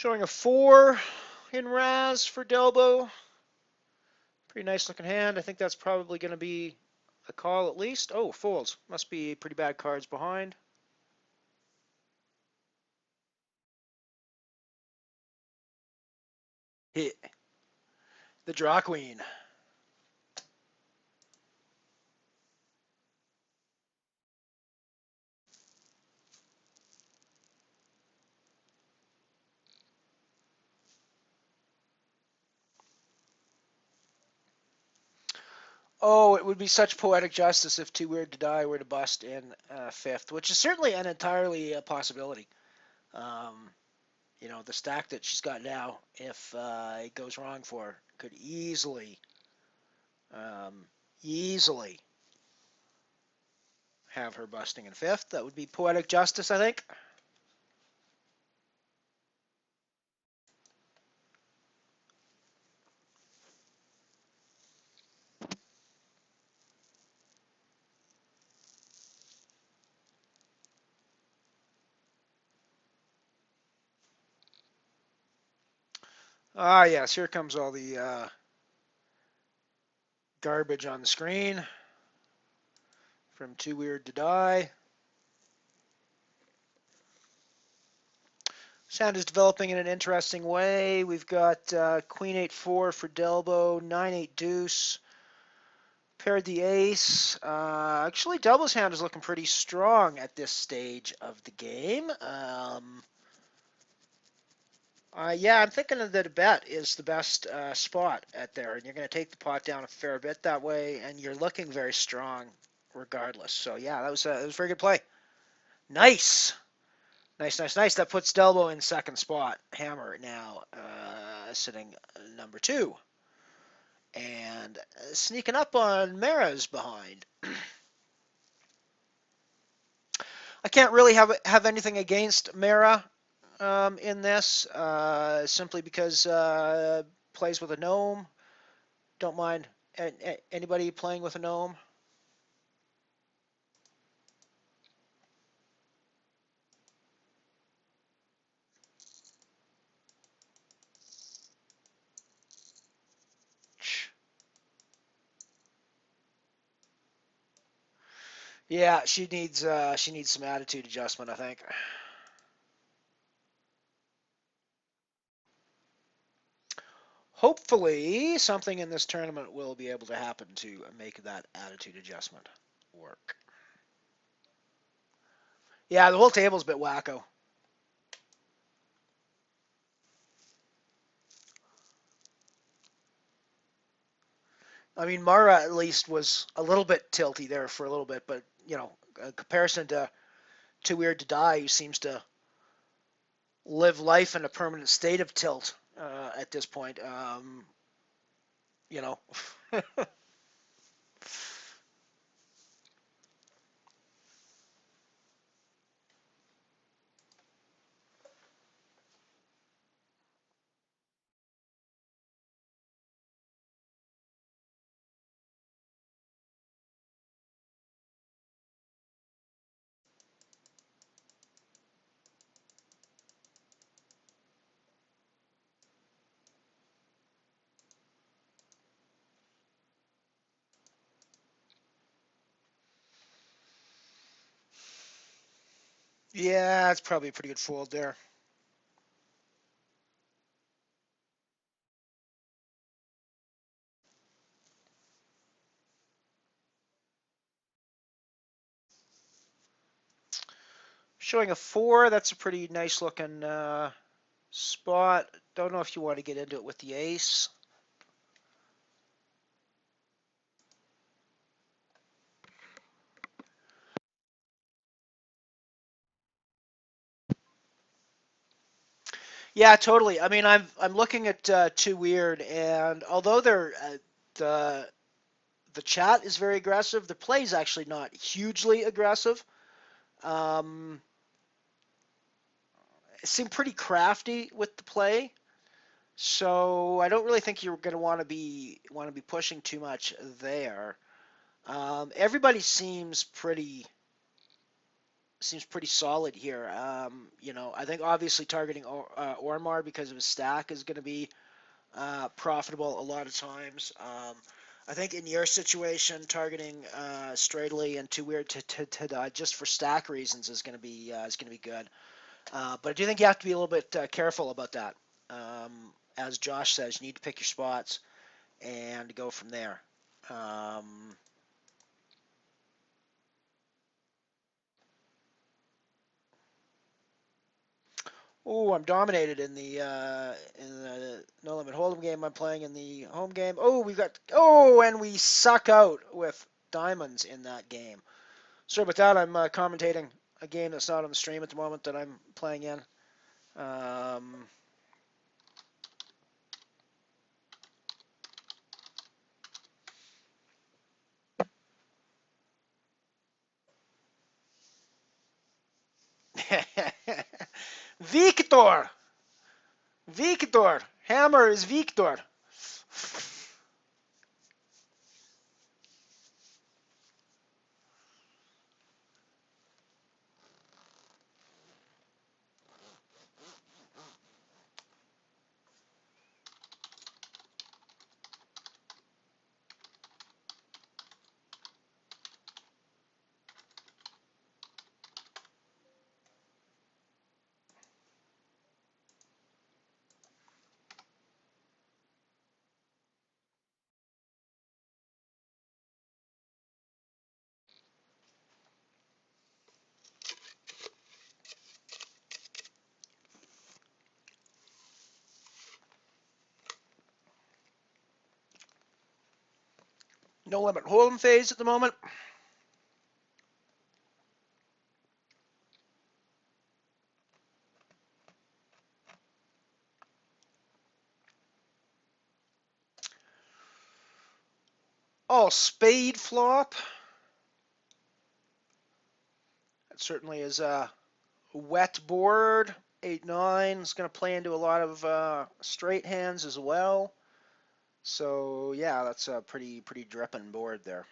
Showing a 4 in Raz for Delbo. Pretty nice looking hand. I think that's probably going to be a call at least. Oh, folds. Must be pretty bad cards behind. Hit. The Draw Queen. Oh, it would be such poetic justice if Too Weird to Die were to bust in fifth, which is certainly an entirely a possibility. Um, the stack that she's got now, if it goes wrong for her, could um, easily have her busting in fifth. That would be poetic justice, I think. Ah, yes, here comes all the garbage on the screen from Too Weird to Die. Sound is developing in an interesting way. We've got Queen 8-4 for Delbo, 9-8 deuce, paired the ace. Actually, Delbo's hand is looking pretty strong at this stage of the game. Yeah, I'm thinking that a bet is the best spot at there, and you're going to take the pot down a fair bit that way, and you're looking very strong regardless. So yeah, that was a very good play. Nice. Nice, nice, nice. That puts Delbo in second spot. Hammer now sitting number 2. And sneaking up on Mara's behind. I can't really have anything against Mara in this, simply because plays with a gnome. Don't mind anybody playing with a gnome. Yeah, she needs some attitude adjustment, I think. Hopefully, something in this tournament will be able to happen to make that attitude adjustment work. Yeah, the whole table's a bit wacko. I mean, Mara at least was a little bit tilty there for a little bit, but in comparison to Too Weird to Die, who seems to live life in a permanent state of tilt at this point. You know. Yeah, it's probably a pretty good fold there. Showing a 4, that's a pretty nice looking spot. Don't know if you want to get into it with the ace. Yeah, totally. I mean, I'm looking at Too Weird, and although they're the chat is very aggressive, the play is actually not hugely aggressive. Um, it seemed pretty crafty with the play, so I don't really think you're going to want to be pushing too much there. Everybody seems pretty seems pretty solid here. I think obviously targeting Ormar because of his stack is going to be profitable a lot of times. I think in your situation, targeting Stradley and Too Weird to die just for stack reasons is going to be good. But I do think you have to be a little bit careful about that. As Josh says, you need to pick your spots and go from there. Oh, I'm dominated in the no limit hold'em game. I'm playing in the home game. And we suck out with diamonds in that game. Sorry about that. I'm commentating a game that's not on the stream at the moment that I'm playing in. Um, Victor, Victor, Hammer is Victor. No limit hold'em phase at the moment. Oh, spade flop. That certainly is a wet board. 8-9 is going to play into a lot of straight hands as well. So yeah, that's a pretty dripping board there.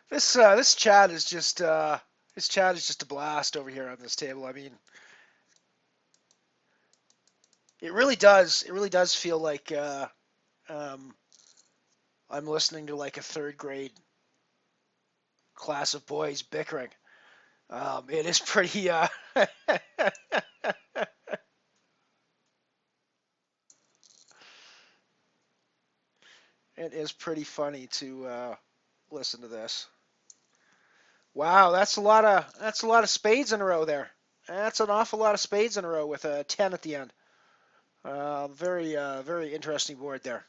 This chat is just a blast over here on this table. I mean, it really does feel like um, I'm listening to like a third grade class of boys bickering. It is pretty it is pretty funny to listen to this. Wow, that's a lot of spades in a row there. That's an awful lot of spades in a row with a 10 at the end. Very interesting board there.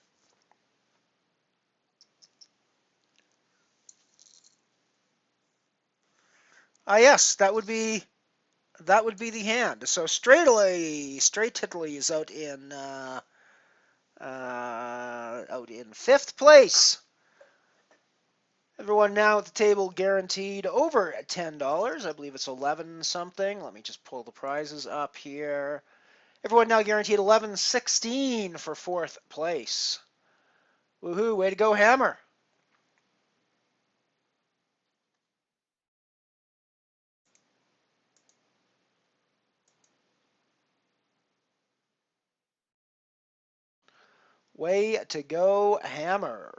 Yes, that would be the hand. So straight tiddly is out in fifth place. Everyone now at the table guaranteed over $10. I believe it's 11 something. Let me just pull the prizes up here. Everyone now guaranteed 11.16 for fourth place. Woohoo! Way to go, Hammer. Way to go, Hammer.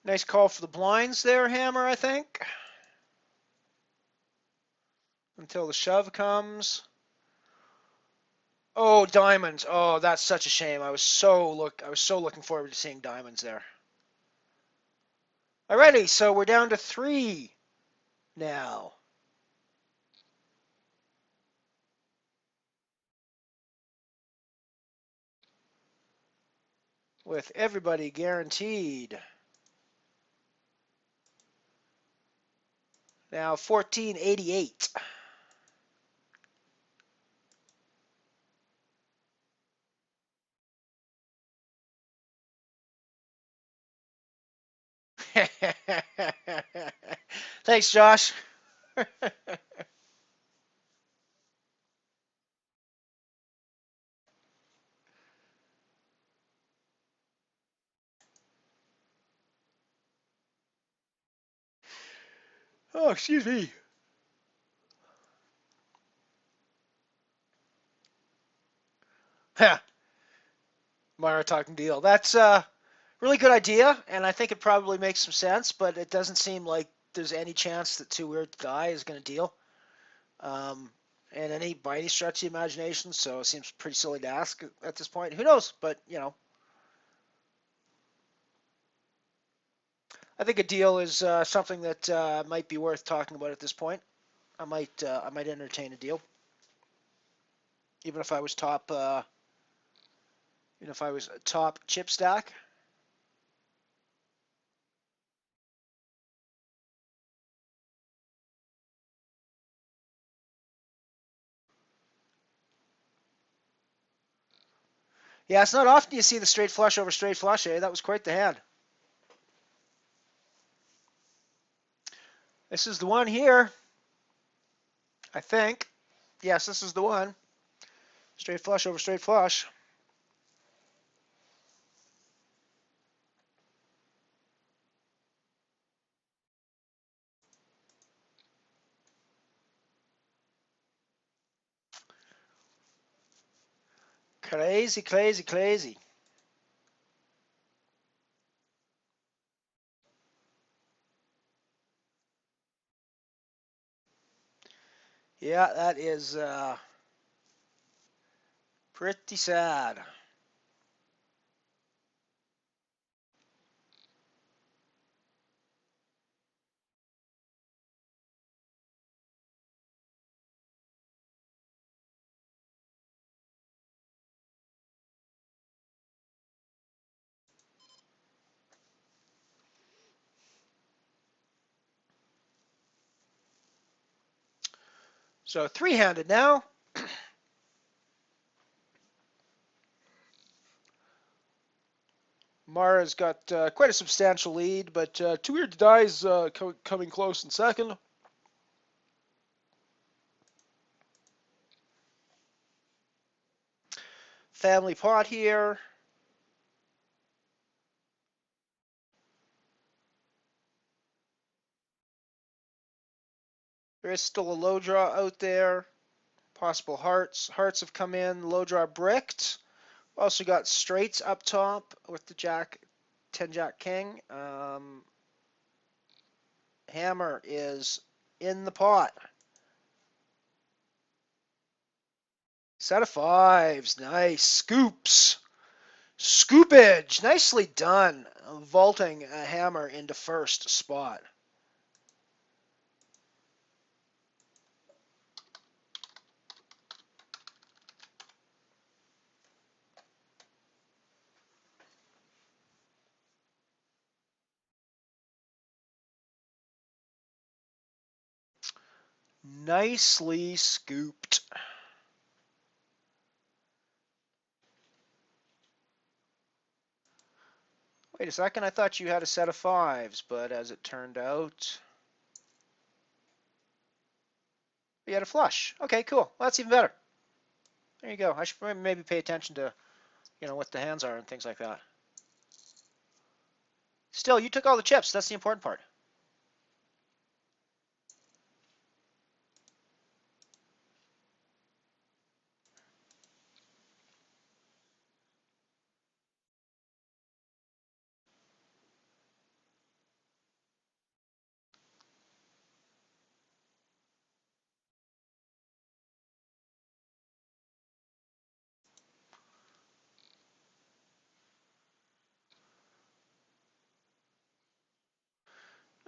Nice call for the blinds there, Hammer, I think. Until the shove comes. Oh, diamonds. Oh, that's such a shame. I was so looking forward to seeing diamonds there. Alrighty, so we're down to 3 now. With everybody guaranteed. Now 1488. Thanks, Josh. Oh, excuse me. Mara talking deal. That's a really good idea, and I think it probably makes some sense, but it doesn't seem like there's any chance that Too Weird to Die is going to deal. And by any stretch of the imagination, so it seems pretty silly to ask at this point. Who knows? But, I think a deal is something that might be worth talking about at this point. I might entertain a deal, even if I was top chip stack. Yeah, it's not often you see the straight flush over straight flush, eh? That was quite the hand. This is the one here, I think. Yes, this is the one. Straight flush over straight flush. Crazy, crazy, crazy. Yeah, that is pretty sad. So three-handed now. Mara's got quite a substantial lead, but Too Weird to Die is coming close in second. Family pot here. There is still a low draw out there. Possible hearts. Hearts have come in. Low draw bricked. Also got straights up top with the Jack, 10 Jack King. Hammer is in the pot. Set of fives. Nice. Scoops. Scoopage. Nicely done. Vaulting a hammer into first spot. Nicely scooped. Wait a second, I thought you had a set of fives, but as it turned out, you had a flush. Okay, cool. Well, that's even better. There you go. I should maybe pay attention to, what the hands are and things like that. Still, you took all the chips. That's the important part.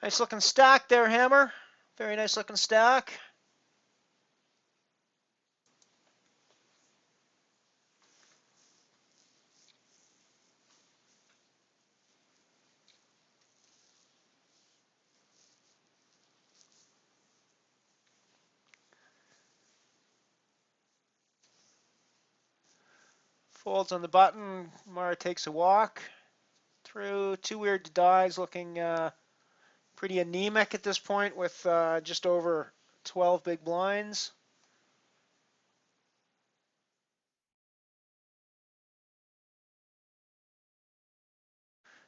Nice looking stack there, Hammer. Very nice looking stack. Folds on the button. Mara takes a walk through. Too weird to die. Is looking pretty anemic at this point with just over 12 big blinds.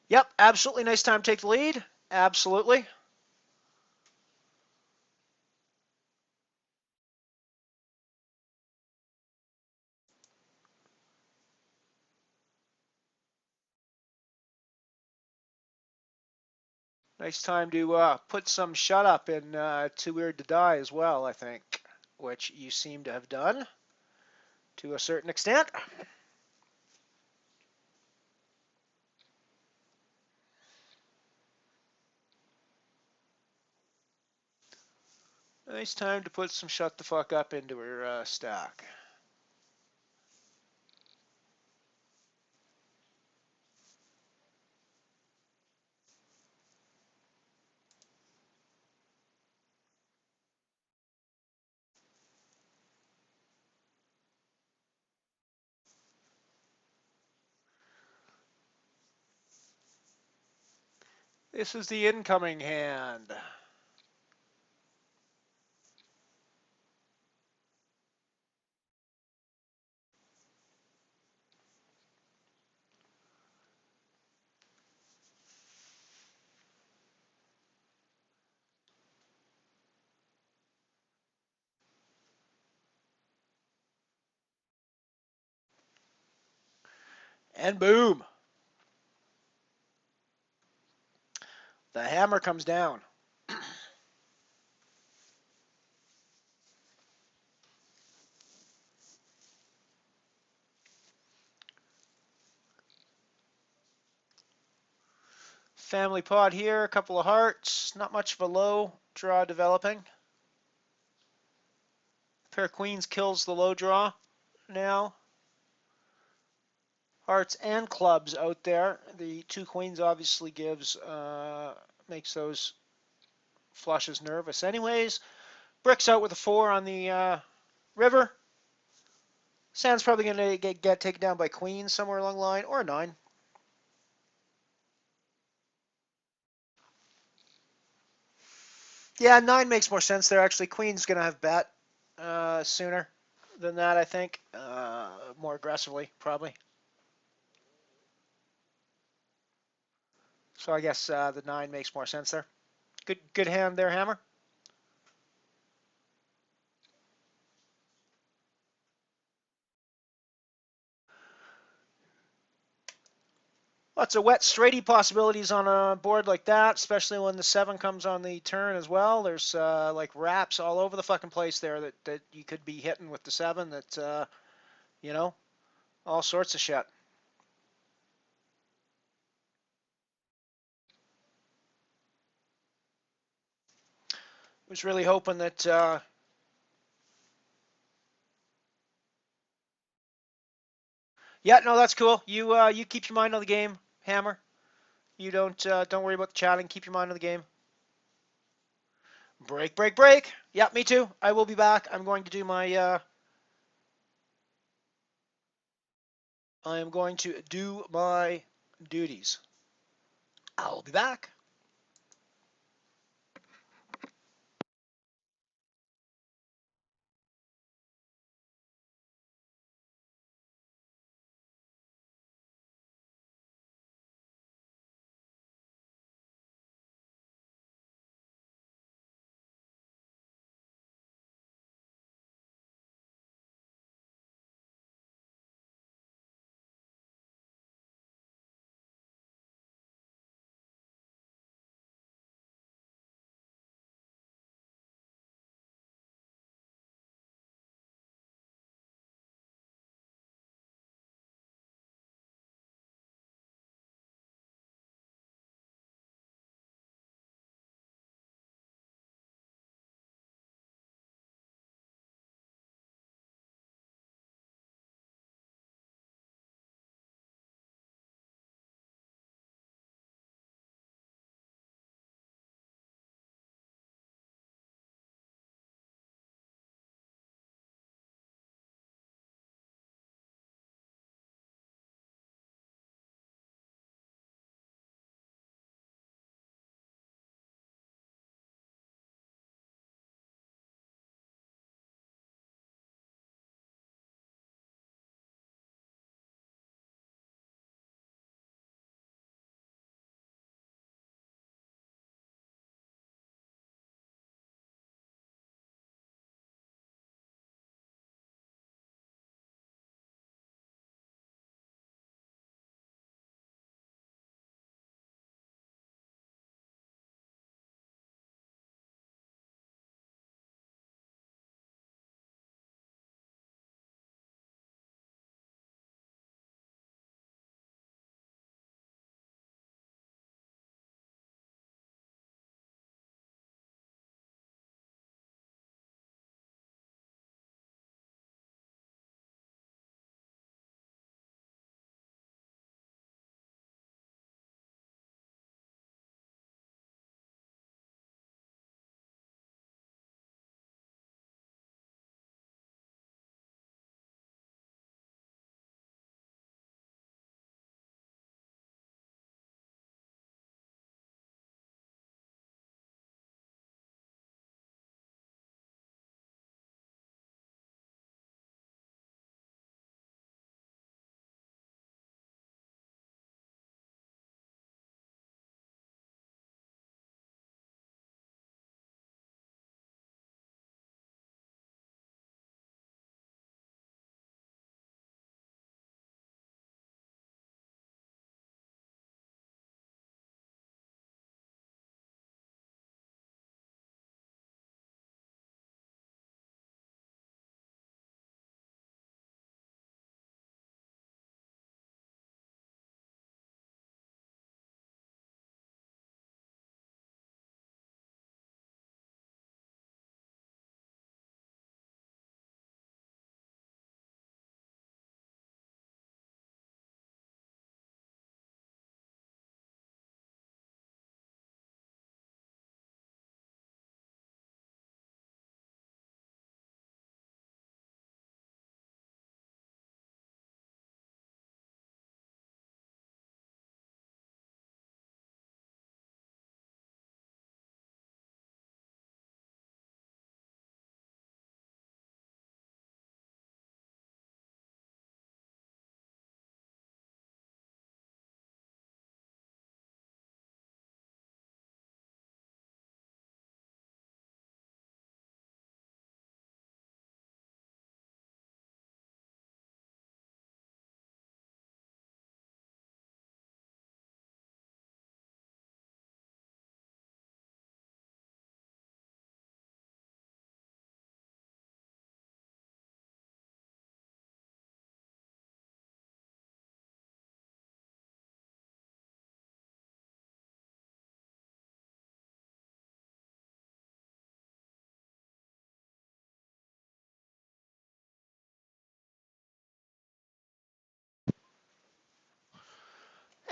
Yep, absolutely nice time to take the lead. Absolutely. Nice time to put some shut up in Too Weird to Die as well, I think, which you seem to have done to a certain extent. Nice time to put some shut the fuck up into her stack. This is the incoming hand. And boom. The hammer comes down. Family pot here, a couple of hearts. Not much of a low draw developing. Pair of queens kills the low draw now. Hearts and clubs out there. The two queens obviously makes those flushes nervous anyways. Bricks out with a 4 on the river. Sand's probably going to get taken down by queens somewhere along the line, or a 9. Yeah, 9 makes more sense there, actually. Queen's going to have bet sooner than that, I think. More aggressively, probably. So I guess the 9 makes more sense there. Good hand there, Hammer. Lots of wet straighty possibilities on a board like that, especially when the 7 comes on the turn as well. There's like wraps all over the fucking place there that you could be hitting with the 7 that, you know, all sorts of shit. Was really hoping that yeah, no, that's cool. You keep your mind on the game, Hammer. You don't worry about the chatting. Keep your mind on the game. Break, break, break. Yeah, me too. I will be back. I'm going to do my I am going to do my duties. I'll be back.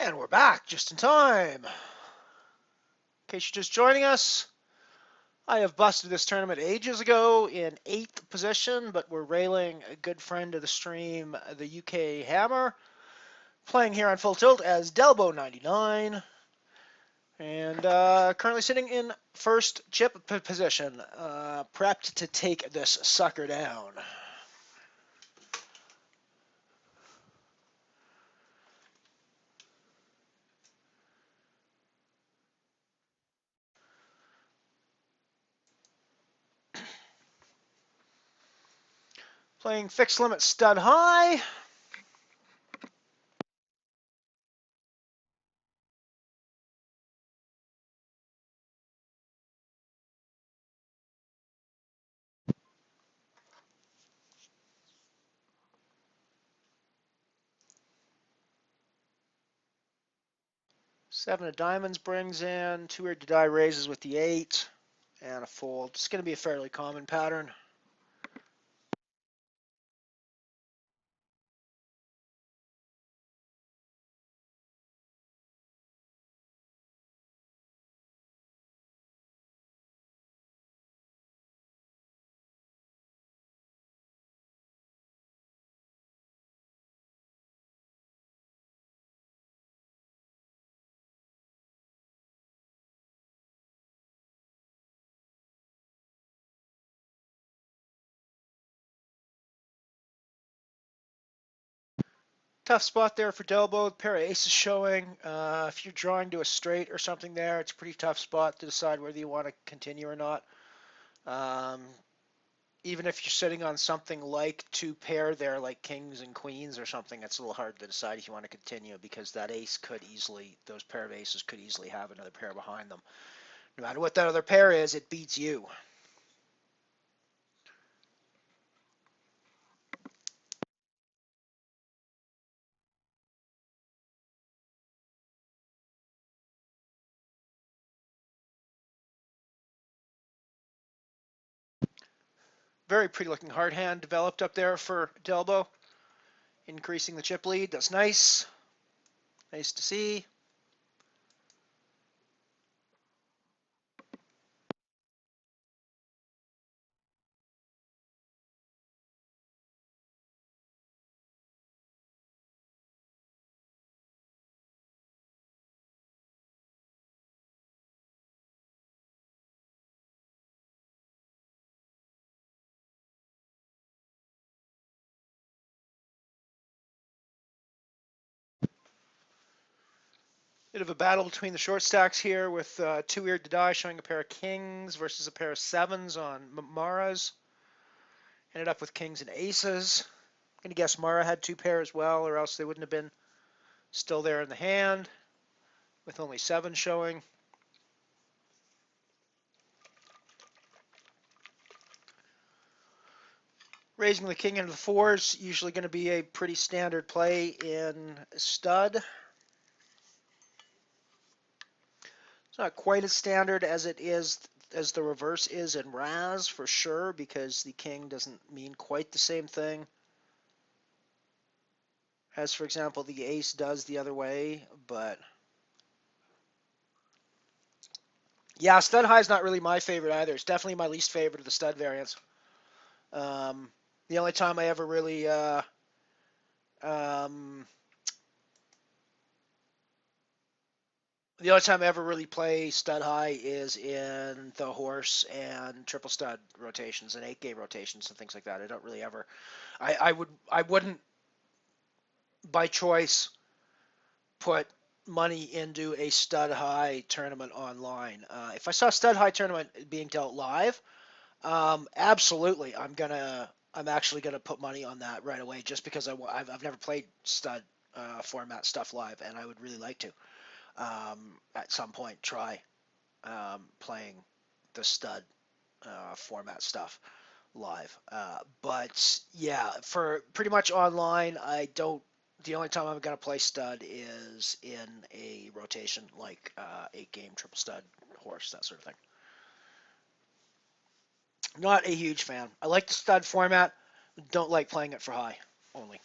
And we're back just in time. In case you're just joining us, I have busted this tournament ages ago in 8th position, but we're railing a good friend of the stream, the UK Hammer, playing here on Full Tilt as Delbo99, and currently sitting in first chip position, prepped to take this sucker down. Playing fixed limit stud high. Seven of diamonds brings in, two to die raises with the 8, and a fold. It's going to be a fairly common pattern. Tough spot there for Delbo. Pair of aces showing. If you're drawing to a straight or something there, it's a pretty tough spot to decide whether you want to continue or not. Even if you're sitting on something like two pair there, like kings and queens or something, it's a little hard to decide if you want to continue because that ace could easily, those pair of aces could easily have another pair behind them. No matter what that other pair is, it beats you. Very pretty looking hard hand developed up there for Delbo. Increasing the chip lead. That's nice. Nice to see. Bit of a battle between the short stacks here with two eared to die showing a pair of kings versus a pair of sevens on Mara's. Ended up with kings and aces. I'm going to guess Mara had two pair as well, or else they wouldn't have been still there in the hand with only seven showing. Raising the king into the fours, usually going to be a pretty standard play in stud. It's not quite as standard as it is as the reverse is in Raz for sure, because the king doesn't mean quite the same thing as, for example, the ace does the other way. But yeah, stud high is not really my favorite either. It's definitely my least favorite of the stud variants. The only time I ever really the only time I ever really play stud high is in the horse and triple stud rotations and 8-game rotations and things like that. I don't really ever. I wouldn't by choice put money into a stud high tournament online. If I saw a stud high tournament being dealt live, absolutely, I'm actually gonna put money on that right away, just because I've never played stud format stuff live, and I would really like to at some point try playing the stud format stuff live. But yeah, for pretty much online, I don't. The only time I'm gonna play stud is in a rotation like 8-game triple stud horse, that sort of thing. Not a huge fan. I like the stud format. Don't like playing it for high only.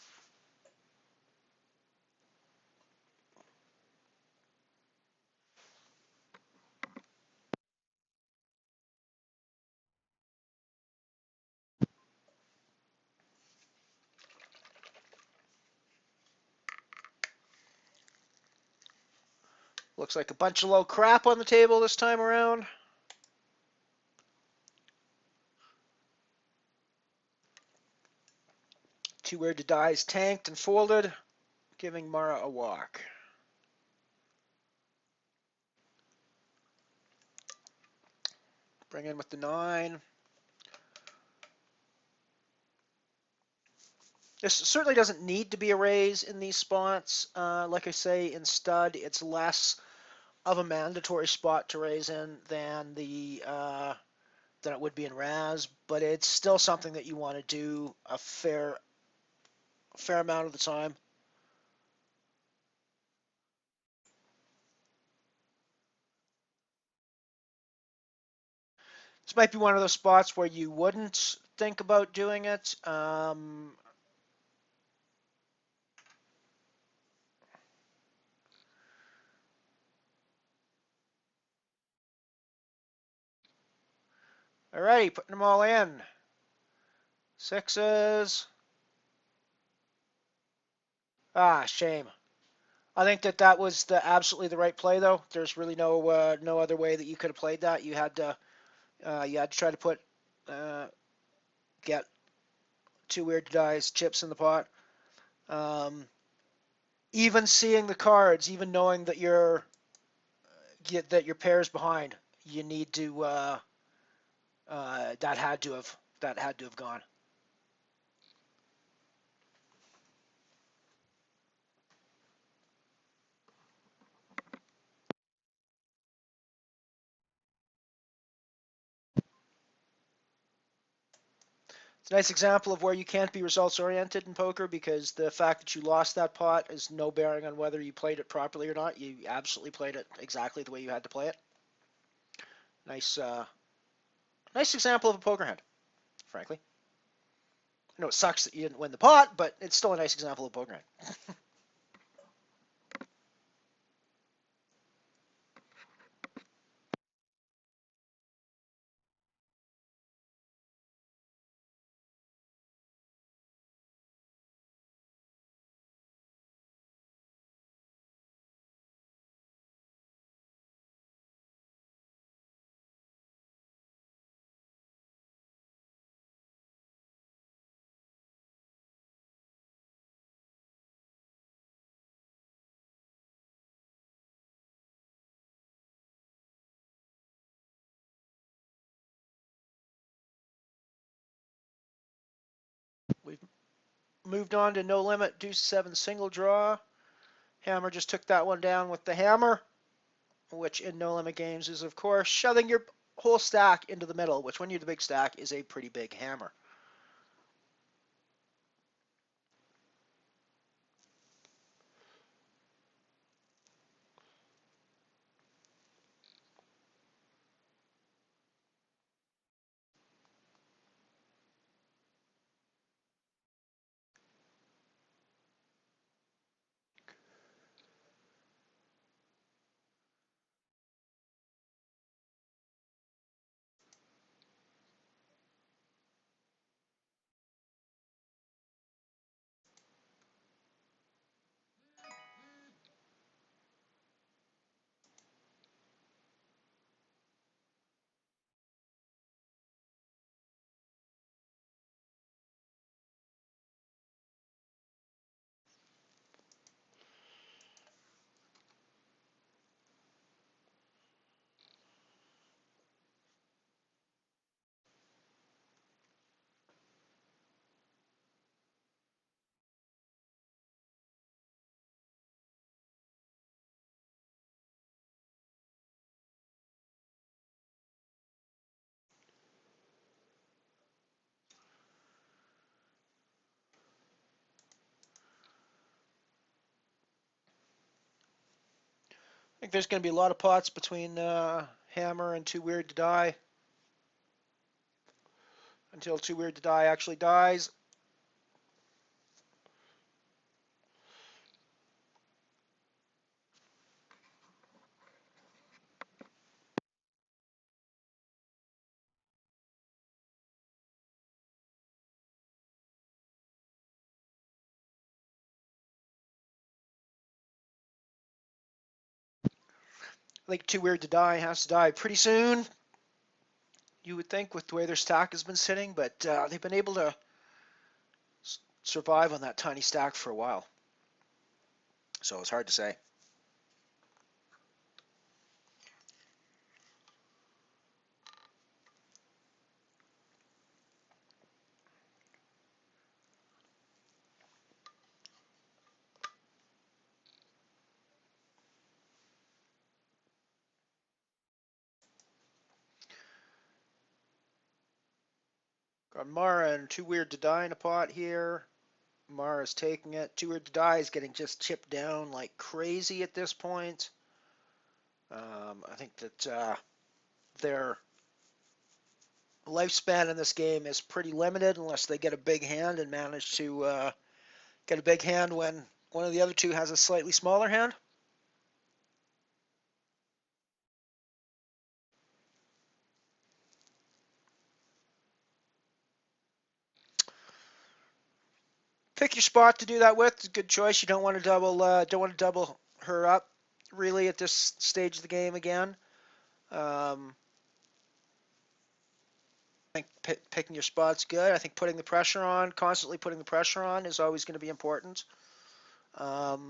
Looks like a bunch of low crap on the table this time around. Too Weird to Die is tanked and folded, giving Mara a walk. Bring in with the 9. This certainly doesn't need to be a raise in these spots. Like I say, in stud, it's less of a mandatory spot to raise in than than it would be in Raz, but it's still something that you want to do a fair amount of the time. This might be one of those spots where you wouldn't think about doing it. Alrighty, putting them all in. 6s. Ah, shame. I think that was absolutely the right play, though. There's really no other way that you could have played that. You had to try to put get Too Weird to Die's chips in the pot. Even seeing the cards, even knowing that your pair's behind, you need to that had to have gone. It's a nice example of where you can't be results oriented in poker, because the fact that you lost that pot is no bearing on whether you played it properly or not. You absolutely played it exactly the way you had to play it. Nice example of a poker hand, frankly. I know it sucks that you didn't win the pot, but it's still a nice example of a poker hand. We've moved on to No Limit Deuce 7 single draw. Hammer just took that one down with the hammer, which in No Limit games is, of course, shoving your whole stack into the middle, which when you're the big stack is a pretty big hammer. I think there's going to be a lot of pots between Hammer and Too Weird to Die until Too Weird to Die actually dies. I think Too Weird to Die has to die pretty soon, you would think, with the way their stack has been sitting, but they've been able to survive on that tiny stack for a while. So it's hard to say. Got Mara and Too Weird to Die in a pot here. Mara's taking it. Too Weird to Die is getting just chipped down like crazy at this point. I think that their lifespan in this game is pretty limited unless they get a big hand and manage to get a big hand when one of the other two has a slightly smaller hand. Pick your spot to do that with. It's a good choice. You don't want to double her up really at this stage of the game again. I think picking your spot's good. I think putting the pressure on, constantly putting the pressure on, is always going to be important. I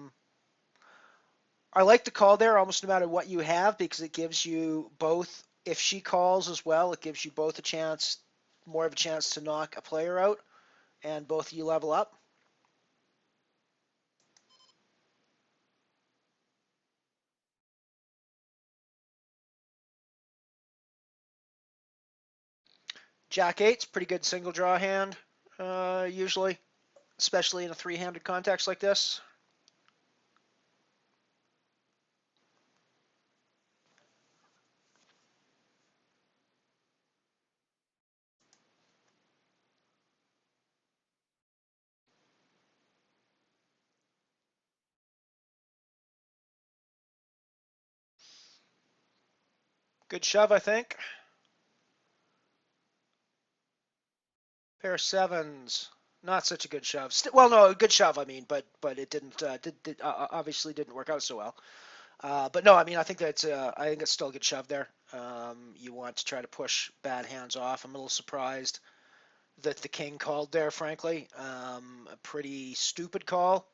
like the call there almost no matter what you have because it gives you both. If she calls as well, it gives you both a chance, more of a chance to knock a player out, and both of you level up. Jack 8's pretty good single draw hand, usually, especially in a three-handed context like this. Good shove, I think. Pair of sevens, not such a good shove. Well, no, a good shove, I mean, but it didn't obviously didn't work out so well. But no, I mean, I think it's still a good shove there. You want to try to push bad hands off. I'm a little surprised that the king called there, frankly. A pretty stupid call,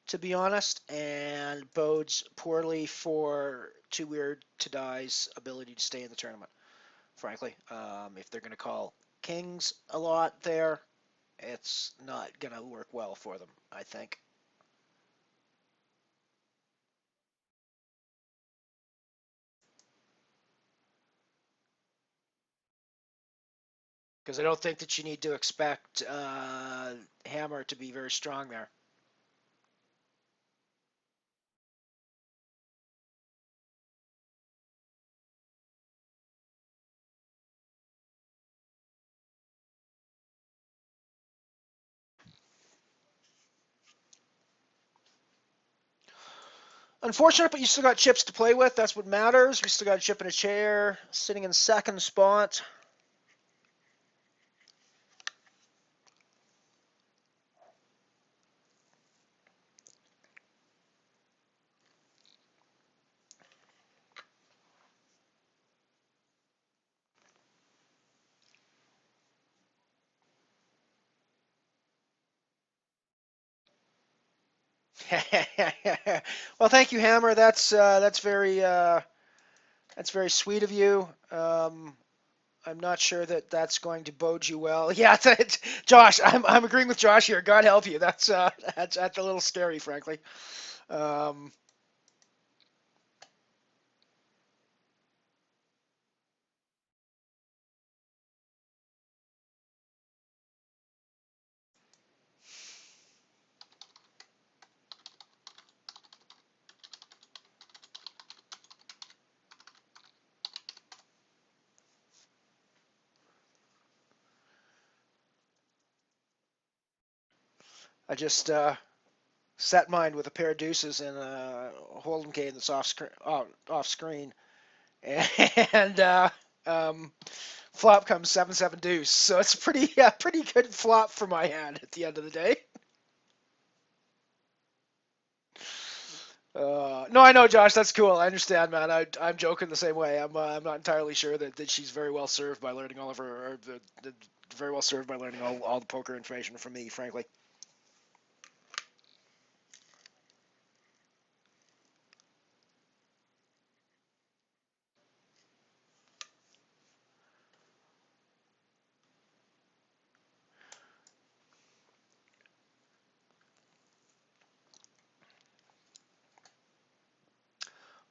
to be honest, and bodes poorly for Too Weird to Die's ability to stay in the tournament, frankly. If they're going to call kings a lot there, it's not going to work well for them, I think. Because I don't think that you need to expect Hammer to be very strong there. Unfortunate, but you still got chips to play with. That's what matters. We still got a chip in a chair, sitting in second spot. Well, thank you, Hammer. That's very sweet of you. I'm not sure that that's going to bode you well. Yeah, Josh. I'm agreeing with Josh here. God help you. That's a little scary, frankly. Um, I just set mine with a pair of deuces and a HoldEm game that's off screen, and flop comes 7-7 deuce. So it's pretty good flop for my hand at the end of the day. No, I know, Josh. That's cool. I understand, man. I'm joking the same way. I'm not entirely sure that she's very well served by learning all of her, or very well served by learning all the poker information from me, frankly.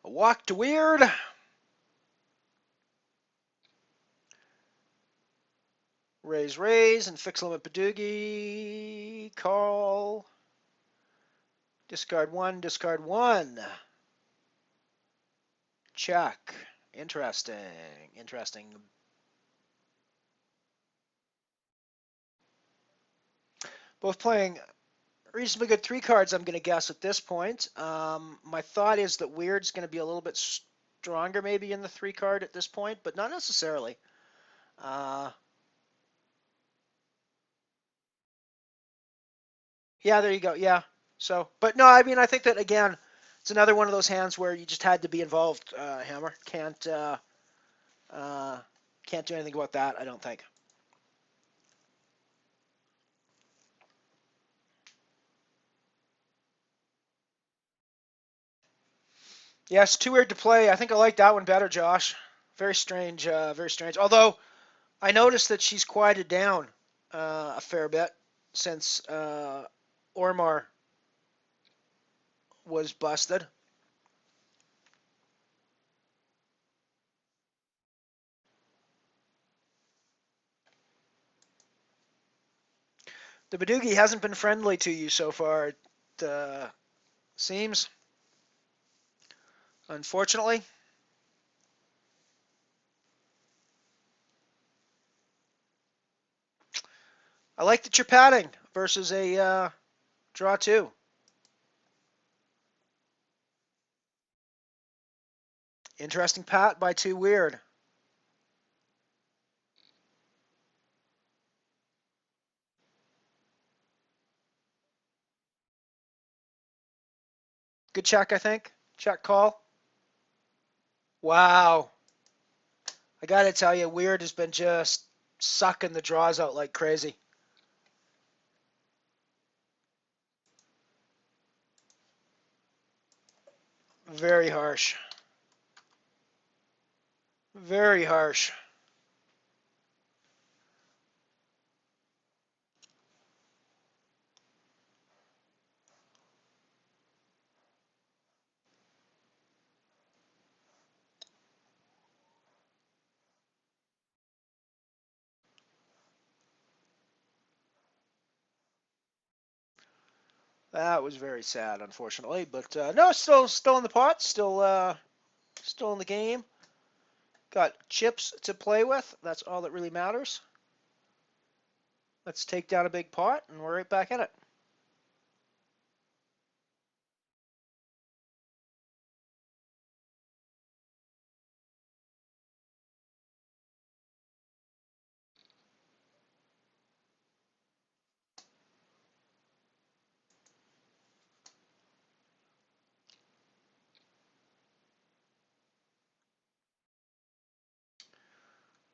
A walk to weird. Raise, and fix limit Badoogie. Call. Discard one, discard one. Check. Interesting. Both playing reasonably good three cards, I'm going to guess, at this point. My thought is that Weird's going to be a little bit stronger maybe in the three card at this point, but not necessarily. Yeah, there you go. Yeah. So, but no, I mean, I think that, again, it's another one of those hands where you just had to be involved, Hammer. Uh, can't do anything about that, I don't think. Yes, too weird to play. I think I like that one better, Josh. Very strange, very strange. Although I noticed that she's quieted down a fair bit since Ormar was busted. The Badoogie hasn't been friendly to you so far, it seems, unfortunately. I like that you're padding versus a draw two. Interesting pat by two weird. Good check, I think. Check call. Wow. I got to tell you, Weird has been just sucking the draws out like crazy. Very harsh. Very harsh. That was very sad, unfortunately. But no, still in the pot. Still in the game. Got chips to play with. That's all that really matters. Let's take down a big pot, and we're right back at it.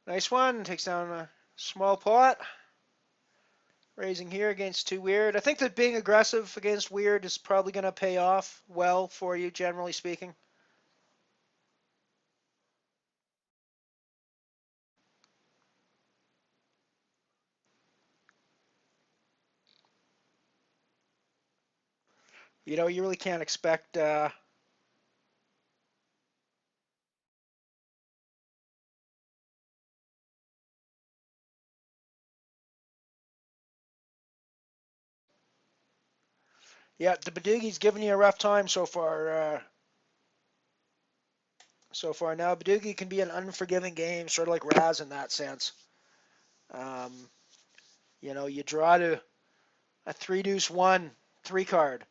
Nice one. Takes down a small pot. Raising here against two weird. I think that being aggressive against weird is probably going to pay off well for you, generally speaking. You know, you really can't expect. Yeah, the Badoogi's giving you a rough time so far. Now, Badoogie can be an unforgiving game, sort of like Raz in that sense. Um, you know, you draw to a three deuce one three card,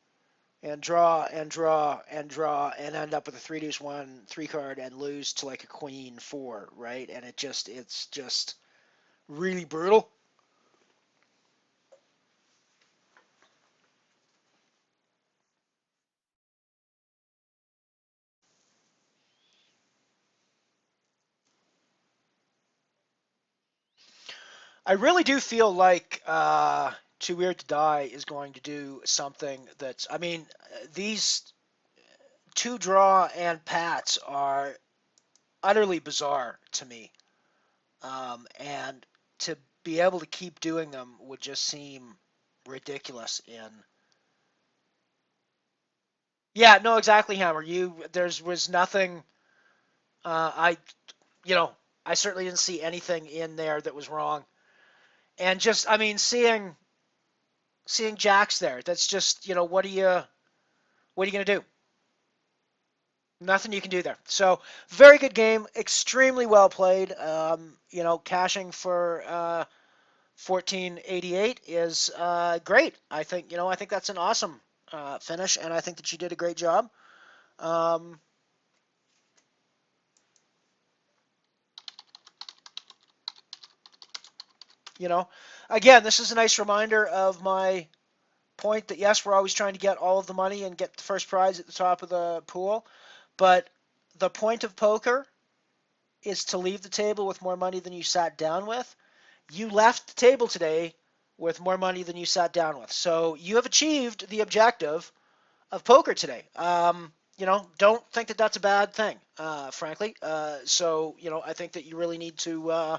and draw and draw and draw, and end up with a three deuce one three card and lose to like a queen four, right? And it's just really brutal. I really do feel like Too Weird to Die is going to do something that's. I mean, these two draw and Pats are utterly bizarre to me, and to be able to keep doing them would just seem ridiculous. In yeah, no, exactly, Hammer. There was nothing. I you know I certainly didn't see anything in there that was wrong, and just I mean seeing Jacks there. That's just what are you gonna do? Nothing you can do there. So very good game, extremely well played. Cashing for 1488 is great. I think that's an awesome finish, and I think that you did a great job. Um, you know, Again, this is a nice reminder of my point that yes, we're always trying to get all of the money and get the first prize at the top of the pool, but the point of poker is to leave the table with more money than you sat down with. You left the table today with more money than you sat down with. So you have achieved the objective of poker today. Don't think that that's a bad thing, frankly. I think that you really need to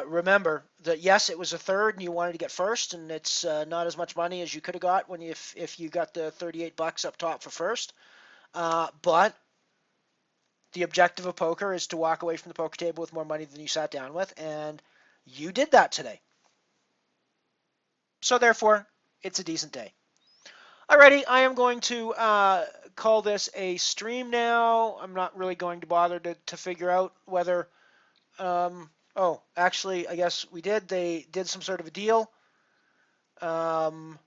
remember that yes, it was a third, and you wanted to get first, and it's not as much money as you could have got if you got the $38 up top for first. But the objective of poker is to walk away from the poker table with more money than you sat down with, and you did that today. So therefore, it's a decent day. Alrighty, I am going to call this a stream now. I'm not really going to bother to figure out whether. Actually, I guess we did. They did some sort of a deal um,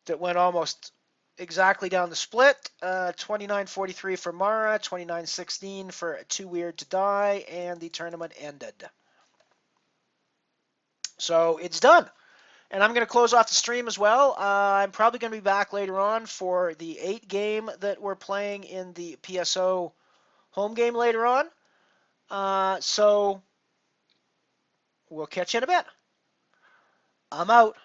that went almost exactly down the split. 29.43 for Mara, 29.16 for Too Weird to Die, and the tournament ended. So it's done. And I'm going to close off the stream as well. I'm probably going to be back later on for the 8 game that we're playing in the PSO home game later on. So we'll catch you in a bit. I'm out.